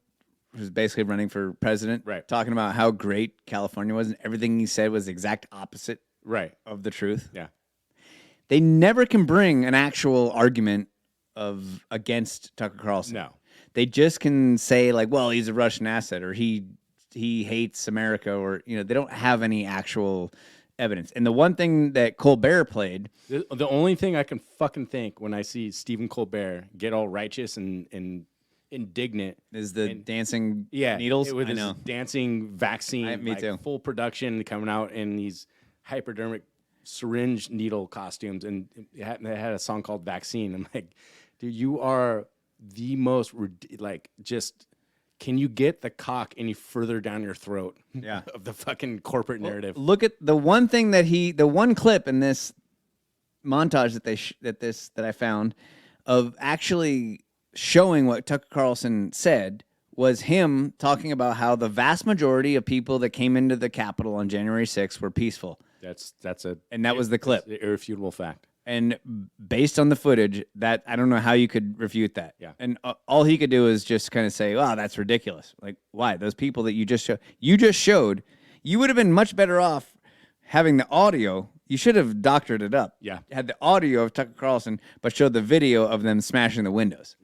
who's basically running for president, right? Talking about how great California was, and everything he said was the exact opposite, right, of the truth. Yeah. They never can bring an actual argument against Tucker Carlson. No. They just can say like, well, he's a Russian asset, or he hates America, or they don't have any actual evidence. And the one thing that Colbert played, the only thing I can fucking think when I see Stephen Colbert get all righteous and indignant is the dancing needles. with I his know. dancing vaccine, Me too. full production coming out in these hypodermic syringe needle costumes, and they had a song called Vaccine. I'm like, Dude, you are the most, just, can you get the cock any further down your throat of the fucking corporate narrative? Look at the one thing the one clip in this montage that I found of actually showing what Tucker Carlson said was him talking about how the vast majority of people that came into the Capitol on January 6th were peaceful. And that was the clip. An irrefutable fact. And based on the footage, that I don't know how you could refute that. Yeah. And all he could do is just kind of say, "Wow, that's ridiculous." Like, why? Those people that you just showed, you would have been much better off having the audio. You should have doctored it up. Yeah. Had the audio of Tucker Carlson, but showed the video of them smashing the windows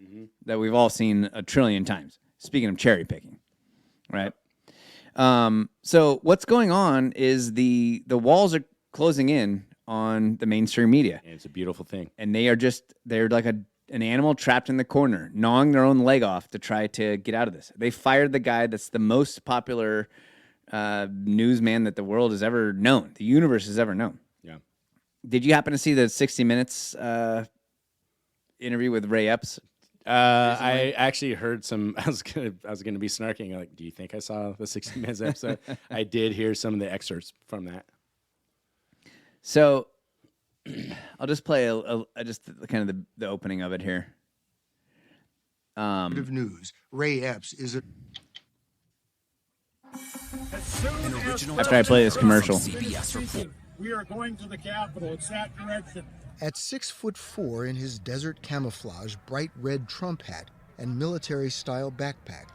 that we've all seen a trillion times. Speaking of cherry picking, right? So what's going on is the walls are closing in on the mainstream media. And it's a beautiful thing. And they're like an animal trapped in the corner, gnawing their own leg off to try to get out of this. They fired the guy that's the most popular newsman that the world has ever known, the universe has ever known. Yeah. Did you happen to see the 60 Minutes interview with Ray Epps? I actually heard some. I was gonna be snarking. Like, do you think I saw the 60 Minutes episode? I did hear some of the excerpts from that. So, I'll just play just kind of the opening of it here. News. Ray Epps is a. After I play this commercial. We are going to the Capitol. It's that direction. At 6'4" in his desert camouflage, bright red Trump hat, and military-style backpack,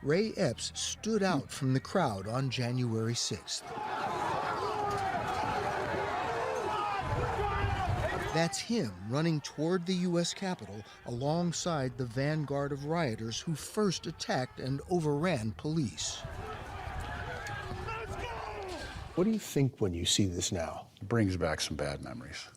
Ray Epps stood out from the crowd on January 6th. That's him running toward the U.S. Capitol alongside the vanguard of rioters who first attacked and overran police. What do you think when you see this now? It brings back some bad memories.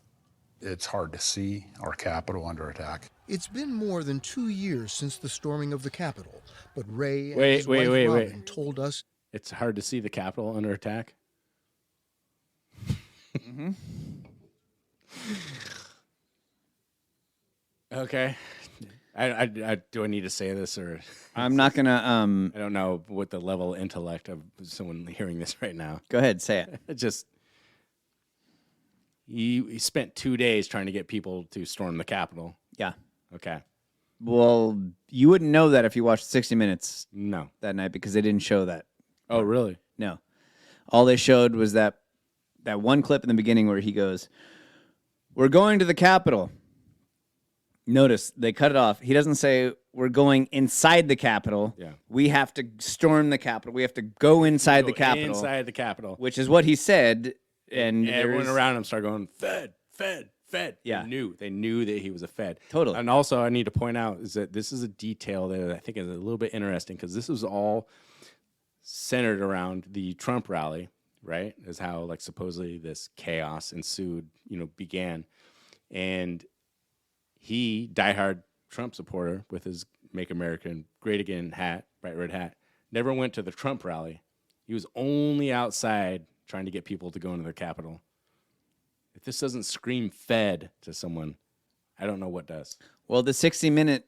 It's hard to see our Capitol under attack. It's been more than 2 years since the storming of the Capitol, but Ray and his wife Robin told us it's hard to see the Capitol under attack. Mm-hmm. Okay. Do I need to say this or? I'm not gonna. I don't know what the level of intellect of someone hearing this right now. Go ahead, say it. It just. He spent 2 days trying to get people to storm the Capitol. Yeah. Okay. Well, you wouldn't know that if you watched 60 Minutes. No. That night because they didn't show that. Oh, really? No. All they showed was that one clip in the beginning where he goes, "We're going to the Capitol." Notice they cut it off. He doesn't say we're going inside the Capitol. Yeah. We have to storm the Capitol. We have to go inside the Capitol. Inside the Capitol. Which is what he said. And everyone around him started going, Fed, Fed, Fed. Yeah. They knew that he was a Fed. Totally. And also I need to point out is that this is a detail that I think is a little bit interesting because this was all centered around the Trump rally, right? Is how like supposedly this chaos ensued, began. And he, diehard Trump supporter with his Make America Great Again hat, bright red hat, never went to the Trump rally. He was only outside trying to get people to go into the Capitol. If this doesn't scream Fed to someone, I don't know what does. Well, the 60-minute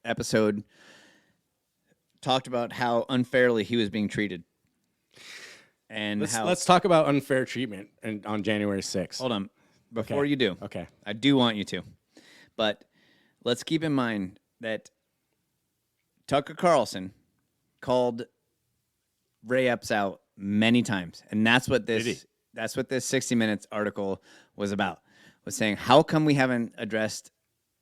episode talked about how unfairly he was being treated. And let's talk about unfair treatment on January 6th. Hold on. Before you do. Okay. I do want you to. But let's keep in mind that Tucker Carlson called Ray Epps out many times. And that's what this 60 Minutes article was about. Was saying, how come we haven't addressed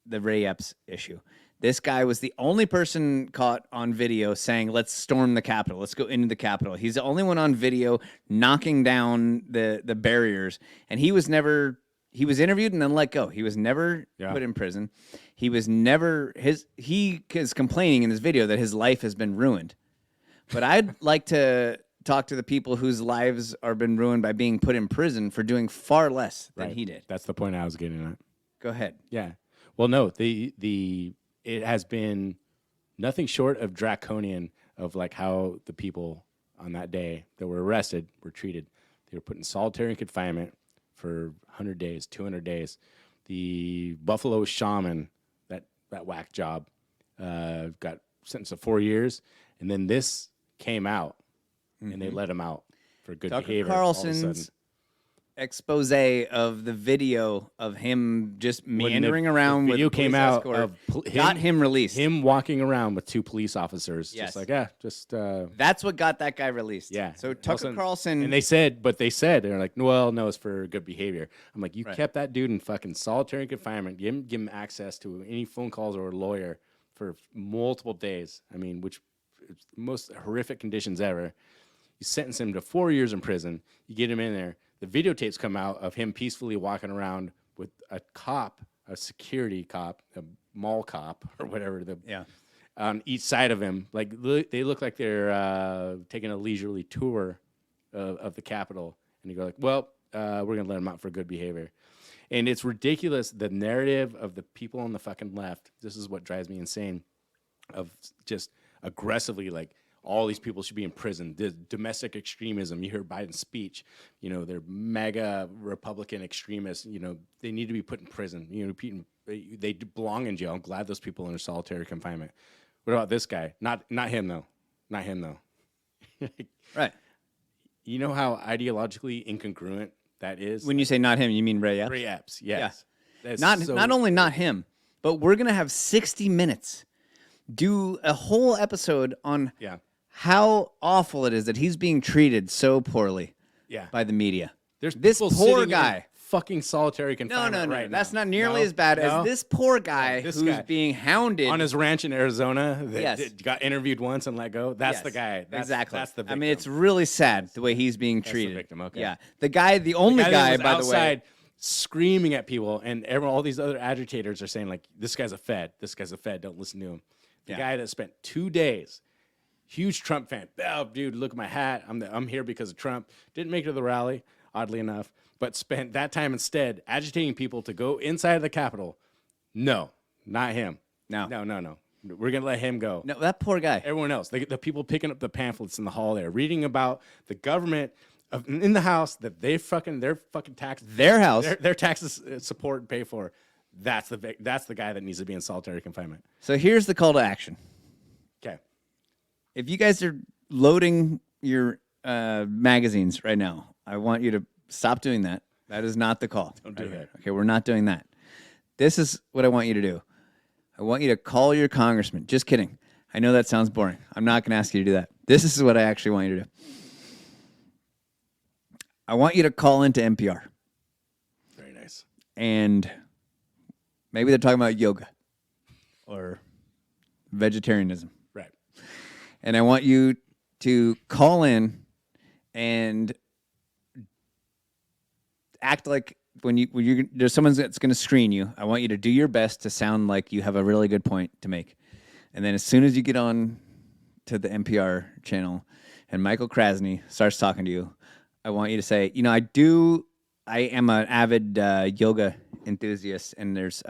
the Ray Epps issue? This guy was the only person caught on video saying, let's storm the Capitol. Let's go into the Capitol. He's the only one on video knocking down the barriers. And he was interviewed and then let go. He was never put in prison. He was never, he is complaining in this video that his life has been ruined. But I'd like to talk to the people whose lives are been ruined by being put in prison for doing far less than he did. That's the point I was getting at. Go ahead. Yeah. Well, no, it has been nothing short of draconian of like how the people on that day that were arrested were treated. They were put in solitary confinement for 100 days, 200 days. the Buffalo Shaman, that whack job, got sentenced to 4 years, and then this came out, and they let him out for good Tucker behavior. all of a sudden. Carlson's expose of the video of him just meandering around with video police came out escort of got him released. Him walking around with 2 police officers, Yes. just That's what got that guy released. yeah. So Tucker Carlson, and they said they're like, well, no, it's for good behavior. I'm like, you kept that dude in fucking solitary confinement, give him access to any phone calls or a lawyer for multiple days. I mean, which is the most horrific conditions ever. You sentence him to 4 years in prison. You get him in there. The videotapes come out of him peacefully walking around with a cop, a security cop, a mall cop, or whatever. On each side of him, like they look like they're taking a leisurely tour of the Capitol. And you go like, well, we're gonna let him out for good behavior. And it's ridiculous. The narrative of the people on the fucking left. This is what drives me insane. Of just aggressively like, all these people should be in prison. The domestic extremism. You heard Biden's speech. You know, they're mega Republican extremists. You know, they need to be put in prison. You know, they belong in jail. I'm glad those people are in solitary confinement. What about this guy? Not him though. Not him though. right. You know how ideologically incongruent that is? When you say not him, you mean Ray Epps? Ray Epps, yes. Yeah. Not only not him, but we're gonna have 60 minutes. Do a whole episode on how awful it is that he's being treated so poorly by the media. There's this people poor sitting guy. in fucking solitary confinement No. right now. That's not nearly as bad as this poor guy who's being hounded. On his ranch in Arizona that Yes. got interviewed once and let go. That's Yes, the guy. Exactly. That's the victim. I mean, it's really sad the way he's being That's treated. the victim, okay. Yeah. The only that guy, was by the way. outside screaming at people, and all these other agitators are saying, like, this guy's a Fed. This guy's a Fed. Don't listen to him. The guy that spent 2 days, huge Trump fan. Oh, dude, look at my hat. I'm here because of Trump. Didn't make it to the rally, oddly enough, but spent that time instead agitating people to go inside of the Capitol. No, not him. No. We're going to let him go. No, that poor guy. Everyone else. The people picking up the pamphlets in the hall there, reading about the government in the house that their fucking taxes. Their house. Their taxes support and pay for. That's the guy that needs to be in solitary confinement. So here's the call to action. Okay. If you guys are loading your magazines right now, I want you to stop doing that. That is not the call. Don't do that. Okay, we're not doing that. This is what I want you to do. I want you to call your congressman. Just kidding. I know that sounds boring. I'm not going to ask you to do that. This is what I actually want you to do. I want you to call into NPR. Very nice. And maybe they're talking about yoga or vegetarianism. Right. And I want you to call in and act like when there's someone that's going to screen you, I want you to do your best to sound like you have a really good point to make. And then as soon as you get on to the NPR channel and Michael Krasny starts talking to you, I want you to say, you know, I am an avid yoga enthusiast, and there's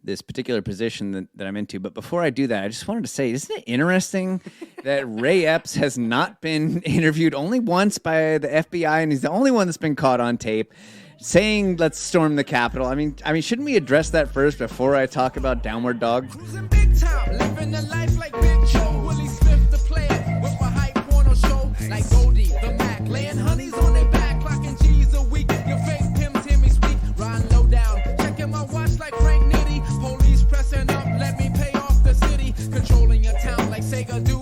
this particular position that I'm into. But before I do that, I just wanted to say, isn't it interesting that Ray Epps has not been interviewed only once by the FBI, and he's the only one that's been caught on tape saying, let's storm the Capitol? I mean, shouldn't we address that first before I talk about Downward Dog? Big time, living the life like Big Joe. Willie Smith, the player, with a hype porno show. Like Goldie, the Mac, laying honeys on their back, clocking G's a week. Your fake Pim Timmy Sweet, riding low down, checking my watch like Frank Nitty. Police pressing up, let me pay off the city. Controlling your town like Sega do.